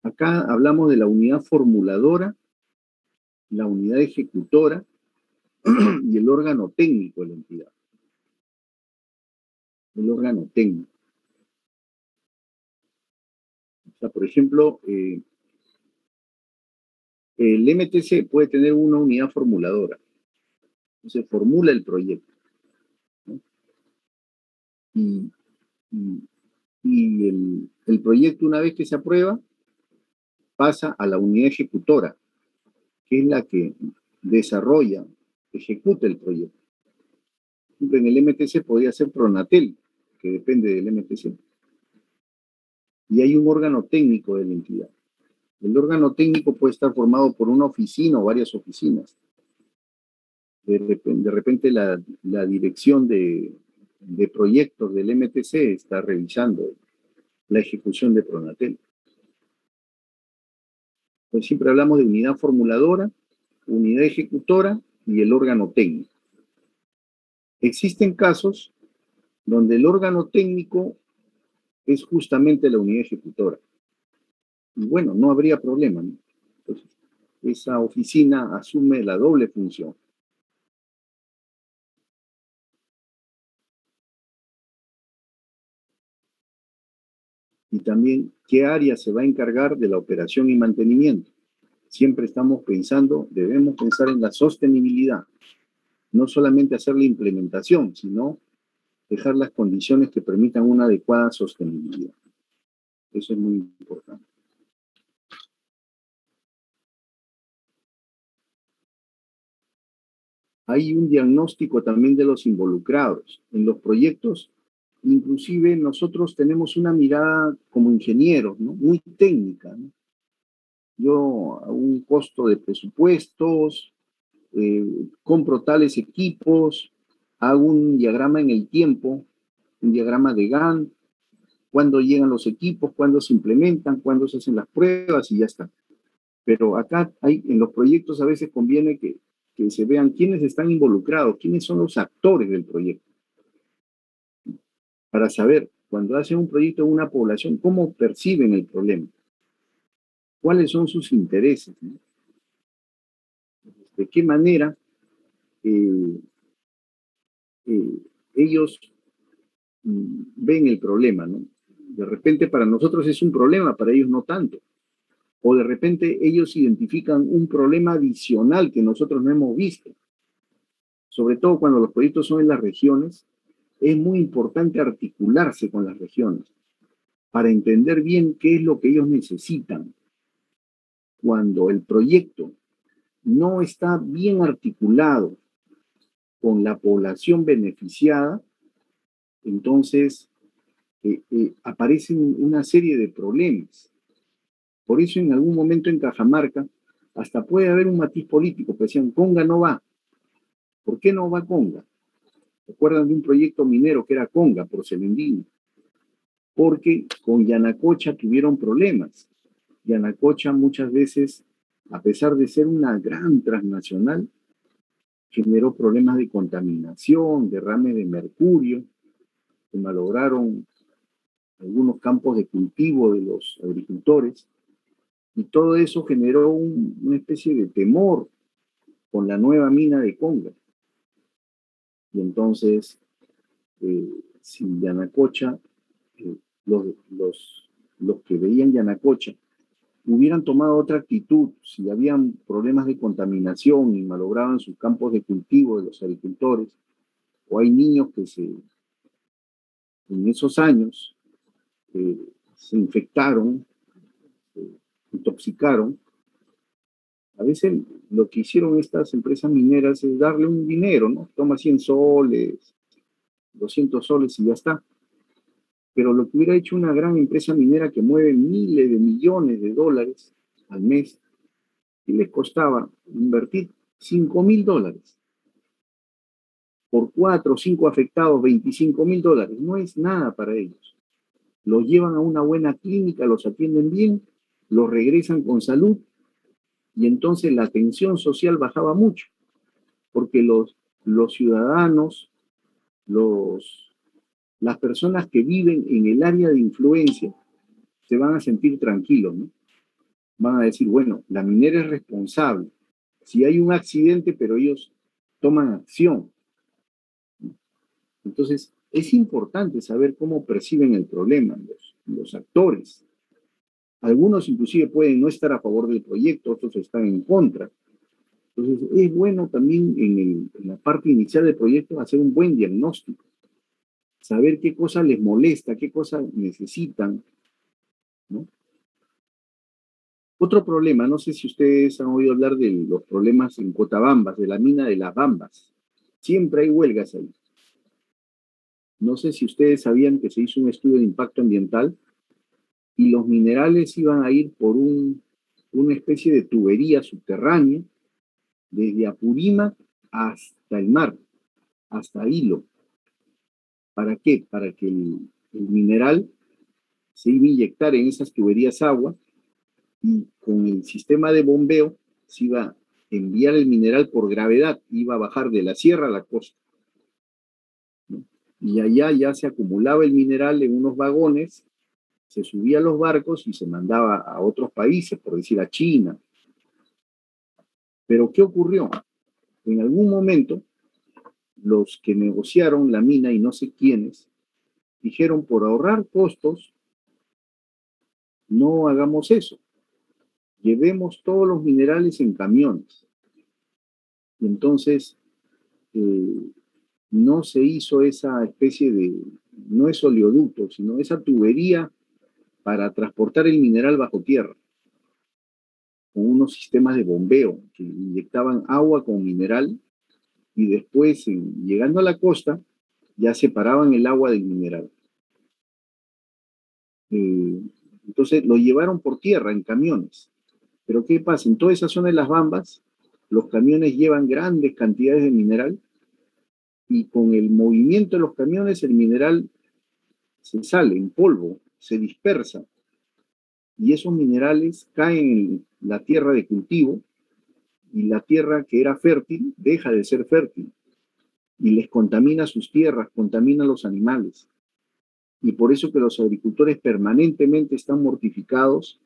Acá hablamos de la unidad formuladora, la unidad ejecutora y el órgano técnico de la entidad. El órgano técnico. sea, por ejemplo, el MTC puede tener una unidad formuladora. Entonces formula el proyecto, ¿no? Y, el proyecto, una vez que se aprueba, pasa a la unidad ejecutora, que es la que desarrolla, ejecuta el proyecto. En el MTC podría ser Pronatel, que depende del MTC. Y hay un órgano técnico de la entidad. El órgano técnico puede estar formado por una oficina o varias oficinas. De repente la dirección de proyectos del MTC está revisando la ejecución de Pronatel. Pues siempre hablamos de unidad formuladora, unidad ejecutora y el órgano técnico. Existen casos donde el órgano técnico es justamente la unidad ejecutora. Y bueno, no habría problema, ¿no? Entonces, esa oficina asume la doble función. Y también, ¿qué área se va a encargar de la operación y mantenimiento? Siempre estamos pensando, debemos pensar en la sostenibilidad. No solamente hacer la implementación, sino dejar las condiciones que permitan una adecuada sostenibilidad. Eso es muy importante. Hay un diagnóstico también de los involucrados. En los proyectos, inclusive nosotros tenemos una mirada como ingenieros, ¿no? Muy técnica, ¿no? Yo a un costo de presupuestos, compro tales equipos, hago un diagrama en el tiempo, un diagrama de Gantt, cuándo llegan los equipos, cuándo se implementan, cuándo se hacen las pruebas y ya está. Pero acá en los proyectos a veces conviene que se vean quiénes están involucrados, quiénes son los actores del proyecto, para saber, cuando hacen un proyecto en una población, cómo perciben el problema, cuáles son sus intereses, ¿no? De qué manera ellos ven el problema, ¿no? De repente para nosotros es un problema, para ellos no tanto. O de repente ellos identifican un problema adicional que nosotros no hemos visto. Sobre todo cuando los proyectos son en las regiones, es muy importante articularse con las regiones para entender bien qué es lo que ellos necesitan. Cuando el proyecto no está bien articulado con la población beneficiada, entonces aparecen una serie de problemas. Por eso en algún momento en Cajamarca hasta puede haber un matiz político, pero decían, Conga no va. ¿Por qué no va Conga? ¿Recuerdan de un proyecto minero que era Conga, Porcelendino? Porque con Yanacocha tuvieron problemas. Yanacocha muchas veces, a pesar de ser una gran transnacional, generó problemas de contaminación, derrame de mercurio, que malograron algunos campos de cultivo de los agricultores, y todo eso generó una especie de temor con la nueva mina de Conga. Y entonces, si Yanacocha, los que veían Yanacocha, hubieran tomado otra actitud, si habían problemas de contaminación y malograban sus campos de cultivo de los agricultores, o hay niños que en esos años se infectaron, se intoxicaron, a veces lo que hicieron estas empresas mineras es darle un dinero, ¿no? Toma 100 soles, 200 soles y ya está. Pero lo que hubiera hecho una gran empresa minera que mueve miles de millones de dólares al mes, ¿qué les costaba invertir? $5.000. Por 4 o 5 afectados, $25.000. No es nada para ellos. Los llevan a una buena clínica, los atienden bien, los regresan con salud, y entonces la tensión social bajaba mucho, porque los ciudadanos, las personas que viven en el área de influencia se van a sentir tranquilos, ¿no? Van a decir, bueno, la minera es responsable. Si hay un accidente, pero ellos toman acción. Entonces, es importante saber cómo perciben el problema los actores. Algunos inclusive pueden no estar a favor del proyecto, otros están en contra. Entonces, es bueno también en la parte inicial del proyecto hacer un buen diagnóstico, saber qué cosa les molesta, qué cosa necesitan, ¿no? Otro problema, no sé si ustedes han oído hablar de los problemas en Cotabambas, de la mina de las Bambas. Siempre hay huelgas ahí. No sé si ustedes sabían que se hizo un estudio de impacto ambiental y los minerales iban a ir por una especie de tubería subterránea desde Apurímac hasta el mar, hasta Hilo. ¿Para qué? Para que el mineral se iba a inyectar en esas tuberías agua y con el sistema de bombeo se iba a enviar el mineral por gravedad, iba a bajar de la sierra a la costa, ¿no? Y allá ya se acumulaba el mineral en unos vagones, se subía a los barcos y se mandaba a otros países, por decir a China. Pero ¿qué ocurrió? En algún momento, los que negociaron la mina, y no sé quiénes, dijeron, por ahorrar costos, no hagamos eso. Llevemos todos los minerales en camiones. Y entonces, no se hizo esa especie de, no es oleoducto, sino esa tubería para transportar el mineral bajo tierra, con unos sistemas de bombeo que inyectaban agua con mineral y después, llegando a la costa, ya separaban el agua del mineral. Entonces lo llevaron por tierra en camiones. Pero ¿qué pasa? En toda esa zona de las Bambas, los camiones llevan grandes cantidades de mineral y con el movimiento de los camiones el mineral se sale en polvo, se dispersa y esos minerales caen en la tierra de cultivo y la tierra que era fértil deja de ser fértil y les contamina sus tierras, contamina a los animales. Y por eso que los agricultores permanentemente están mortificados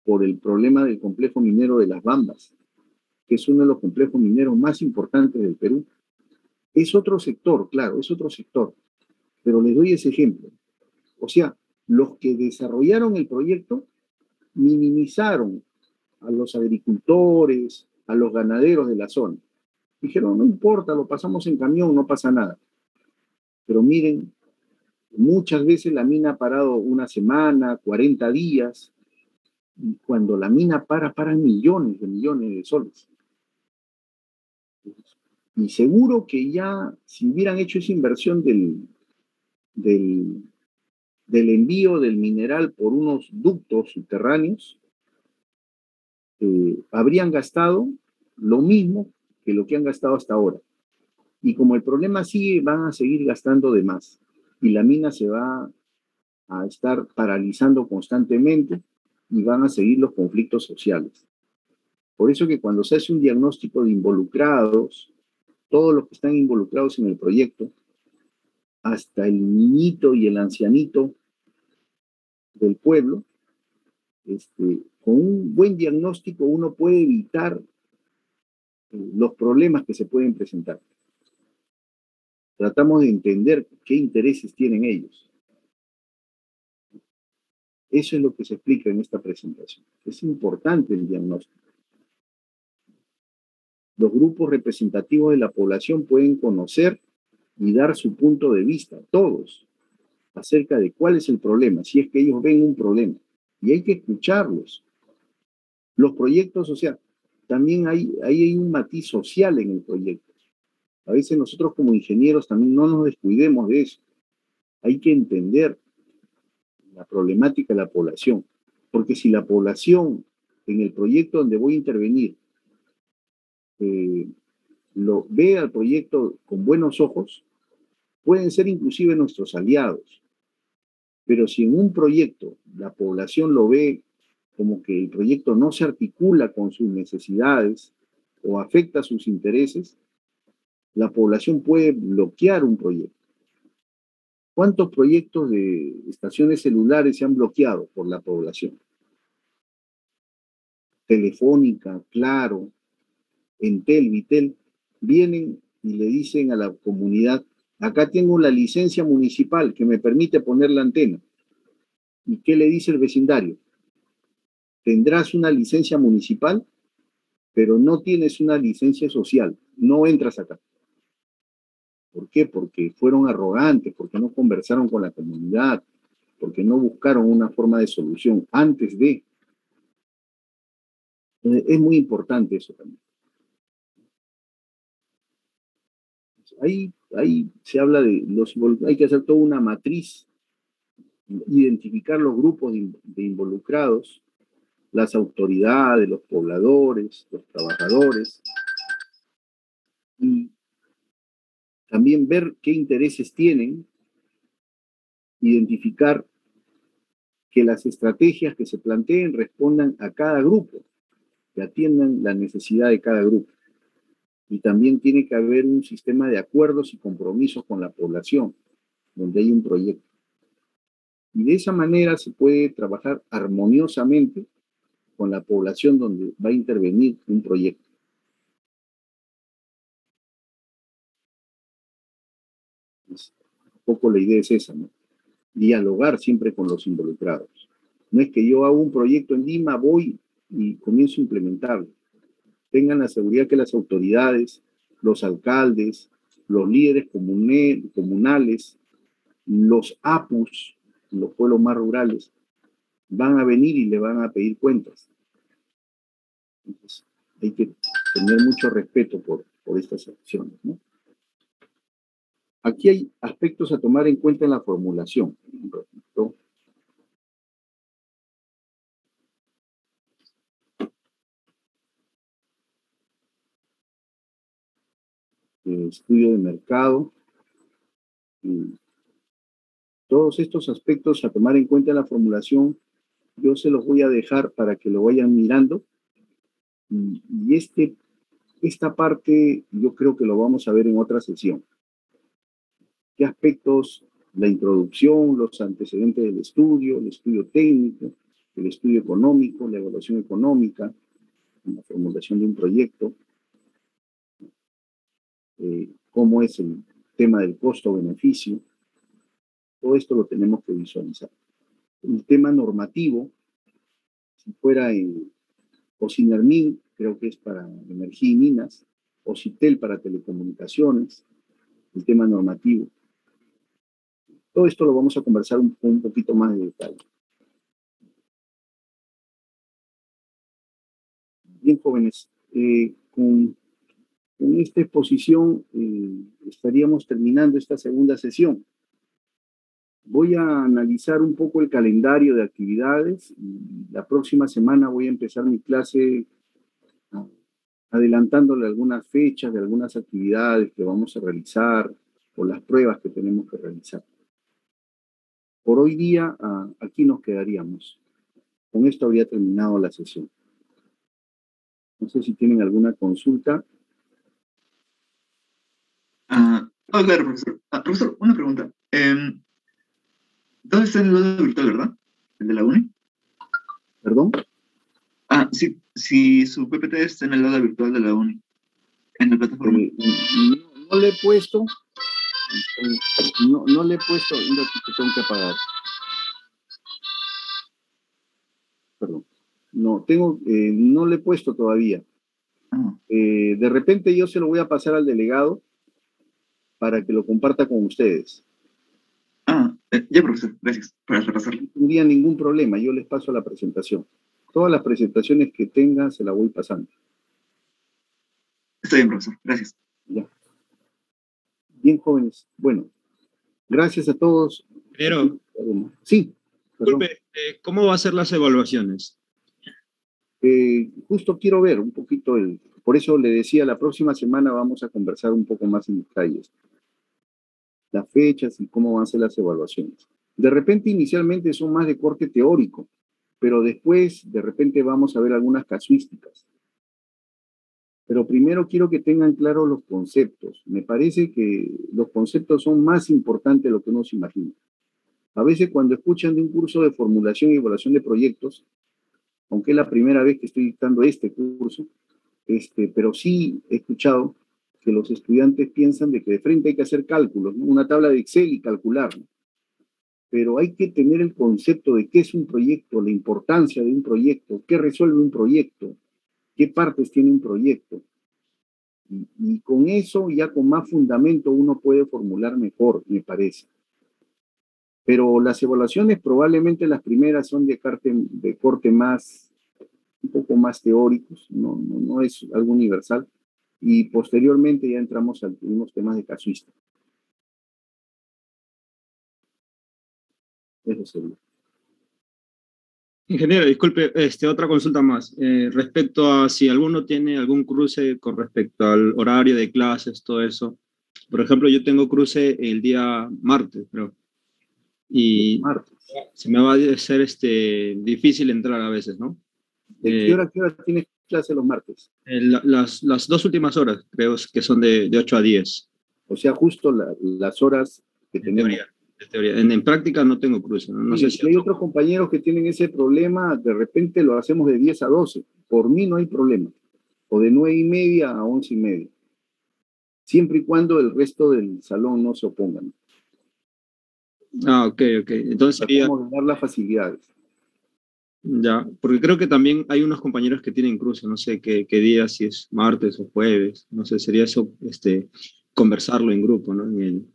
por el problema del complejo minero de las Bambas, que es uno de los complejos mineros más importantes del Perú. Es otro sector, claro, es otro sector, pero les doy ese ejemplo. O sea, los que desarrollaron el proyecto minimizaron a los agricultores, a los ganaderos de la zona. Dijeron, no importa, lo pasamos en camión, no pasa nada. Pero miren, muchas veces la mina ha parado una semana, 40 días, y cuando la mina paran millones de soles. Y seguro que ya, si hubieran hecho esa inversión del envío del mineral por unos ductos subterráneos, habrían gastado lo mismo que lo que han gastado hasta ahora. Y como el problema sigue, van a seguir gastando de más. Y la mina se va a estar paralizando constantemente y van a seguir los conflictos sociales. Por eso que cuando se hace un diagnóstico de involucrados, todos los que están involucrados en el proyecto, hasta el niñito y el ancianito del pueblo, con un buen diagnóstico uno puede evitar los problemas que se pueden presentar. Tratamos de entender qué intereses tienen ellos. Eso es lo que se explica en esta presentación. Es importante el diagnóstico. Los grupos representativos de la población pueden conocer y dar su punto de vista, todos, acerca de cuál es el problema, si es que ellos ven un problema. Y hay que escucharlos. Los proyectos, o sea, también hay un matiz social en el proyecto. A veces nosotros como ingenieros también no nos descuidemos de eso. Hay que entender la problemática de la población. Porque si la población en el proyecto donde voy a intervenir lo ve al proyecto con buenos ojos, pueden ser inclusive nuestros aliados. Pero si en un proyecto la población lo ve como que el proyecto no se articula con sus necesidades o afecta sus intereses, la población puede bloquear un proyecto. ¿Cuántos proyectos de estaciones celulares se han bloqueado por la población? Telefónica, Claro, Entel, Vitel, vienen y le dicen a la comunidad, acá tengo la licencia municipal que me permite poner la antena. ¿Y qué le dice el vecindario? tendrás una licencia municipal, pero no tienes una licencia social, no entras acá. ¿Por qué? Porque fueron arrogantes, porque no conversaron con la comunidad, porque no buscaron una forma de solución antes de. Es muy importante eso también. Ahí se habla de hay que hacer toda una matriz, identificar los grupos de involucrados, las autoridades, los pobladores, los trabajadores, y también ver qué intereses tienen, identificar que las estrategias que se planteen respondan a cada grupo, que atiendan la necesidad de cada grupo. Y también tiene que haber un sistema de acuerdos y compromisos con la población, donde hay un proyecto. Y de esa manera se puede trabajar armoniosamente con la población donde va a intervenir un proyecto. Un poco la idea es esa, ¿no? Dialogar siempre con los involucrados. No es que yo hago un proyecto en Lima, voy y comienzo a implementarlo. Tengan la seguridad que las autoridades, los alcaldes, los líderes comunales, los APUs, los pueblos más rurales, van a venir y le van a pedir cuentas. Entonces, hay que tener mucho respeto por estas acciones, ¿no? Aquí hay aspectos a tomar en cuenta en la formulación. ¿No? Estudio de mercado. Todos estos aspectos a tomar en cuenta en la formulación, yo se los voy a dejar para que lo vayan mirando. Y esta parte yo creo que lo vamos a ver en otra sesión. ¿Qué aspectos? La introducción, los antecedentes del estudio, el estudio técnico, el estudio económico, la evaluación económica, la formulación de un proyecto, cómo es el tema del costo-beneficio. Todo esto lo tenemos que visualizar. El tema normativo, si fuera en Ocinermin, creo que es para energía y minas, Ocitel para telecomunicaciones, el tema normativo. Todo esto lo vamos a conversar un poquito más de detalle. Bien, jóvenes, con esta exposición estaríamos terminando esta segunda sesión. Voy a analizar un poco el calendario de actividades y la próxima semana voy a empezar mi clase adelantándole algunas fechas de algunas actividades que vamos a realizar o las pruebas que tenemos que realizar. Por hoy día, aquí nos quedaríamos. Con esto habría terminado la sesión. No sé si tienen alguna consulta. Claro, profesor. Profesor, una pregunta. ¿Dónde está en el aula virtual, verdad? ¿El de la UNI? ¿Perdón? Si su PPT está en el aula virtual de la UNI, en la plataforma. No le he puesto. No le he puesto. Un ratito, tengo que apagar. Perdón. No le he puesto todavía. De repente yo se lo voy a pasar al delegado para que lo comparta con ustedes. Ya, profesor, gracias por repasarlo. No tendría ningún problema, yo les paso la presentación. Todas las presentaciones que tengan se las voy pasando. Está bien, profesor, gracias. Ya. Bien, jóvenes. Bueno, gracias a todos. Pero, sí. Disculpe, ¿cómo va a ser las evaluaciones? Justo quiero ver un poquito por eso le decía, la próxima semana vamos a conversar un poco más en detalles. Las fechas y cómo van a ser las evaluaciones. De repente, inicialmente son más de corte teórico, pero después, de repente, vamos a ver algunas casuísticas. Pero primero quiero que tengan claros los conceptos. Me parece que los conceptos son más importantes de lo que uno se imagina. A veces cuando escuchan de un curso de formulación y evaluación de proyectos, aunque es la primera vez que estoy dictando este curso, pero sí he escuchado que los estudiantes piensan de que de frente hay que hacer cálculos, ¿no? Una tabla de Excel y calcular, ¿no? pero hay que tener el concepto de qué es un proyecto, la importancia de un proyecto, qué resuelve un proyecto, qué partes tiene un proyecto. Y con eso, ya con más fundamento, uno puede formular mejor, me parece. Pero las evaluaciones, probablemente las primeras son de corte más, un poco más teóricos, no es algo universal. Y posteriormente ya entramos a unos temas de casuística. Eso sería. Ingeniero, disculpe, otra consulta más. Respecto a si alguno tiene algún cruce con respecto al horario de clases, todo eso. Por ejemplo, yo tengo cruce el día martes, creo. Y Martes. se me va a hacer difícil entrar a veces, ¿no? ¿De qué hora tienes clase los martes? Las 2 últimas horas, creo que son de 8 a 10. O sea, justo las horas que En tenemos. teoría. En práctica no tengo cruce, ¿no? No sé Si hay otros compañeros que tienen ese problema, de repente lo hacemos de 10 a 12. Por mí no hay problema. O de 9:30 a 11:30. Siempre y cuando el resto del salón no se opongan. Ah, ok. Entonces sería... Tratamos de dar las facilidades. Ya, porque creo que también hay unos compañeros que tienen cruce, no sé qué día, si es martes o jueves, no sé, sería eso, conversarlo en grupo, ¿no?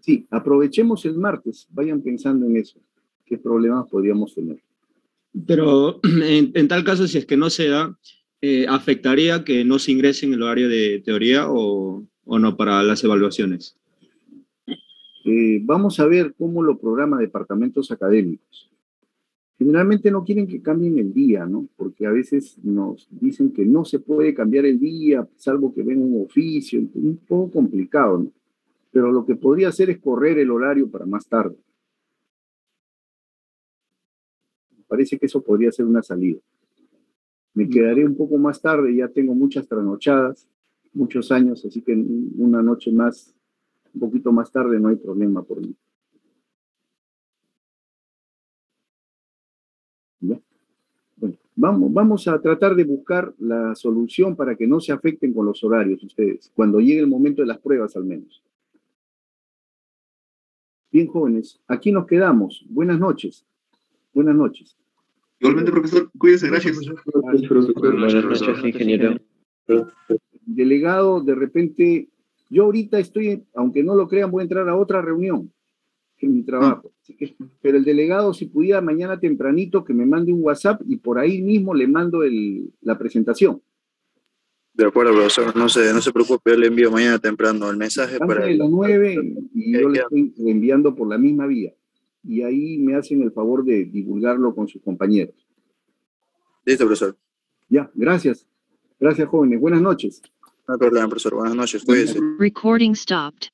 Sí, aprovechemos el martes, vayan pensando en eso, qué problemas podríamos tener. Pero en tal caso, si es que no se da, ¿afectaría que no se ingrese en el horario de teoría o no para las evaluaciones? Vamos a ver cómo lo programa departamentos académicos. Generalmente no quieren que cambien el día, ¿no? Porque a veces nos dicen que no se puede cambiar el día, salvo que venga un oficio, un poco complicado, ¿no? Pero lo que podría hacer es correr el horario para más tarde. Parece que eso podría ser una salida. Me quedaré un poco más tarde, ya tengo muchas trasnochadas, muchos años, así que una noche más, un poquito más tarde no hay problema por mí. ¿Ya? Bueno, vamos a tratar de buscar la solución para que no se afecten con los horarios ustedes, cuando llegue el momento de las pruebas al menos. Bien, jóvenes, aquí nos quedamos. Buenas noches. Buenas noches. Igualmente, profesor, cuídese, gracias. Buenas noches, ingeniero. Delegado, de repente, yo ahorita estoy, aunque no lo crean, voy a entrar a otra reunión en mi trabajo. Así que, pero el delegado, si pudiera mañana tempranito, que me mande un WhatsApp y por ahí mismo le mando la presentación. De acuerdo, profesor, no se preocupe, yo le envío mañana temprano el mensaje Antes para... de las 9 y yo le estoy enviando por la misma vía. Y ahí me hacen el favor de divulgarlo con sus compañeros. Listo, profesor. Ya, gracias. Gracias, jóvenes. Buenas noches. No hay problema, profesor. Buenas noches, cuídese. Recording stopped.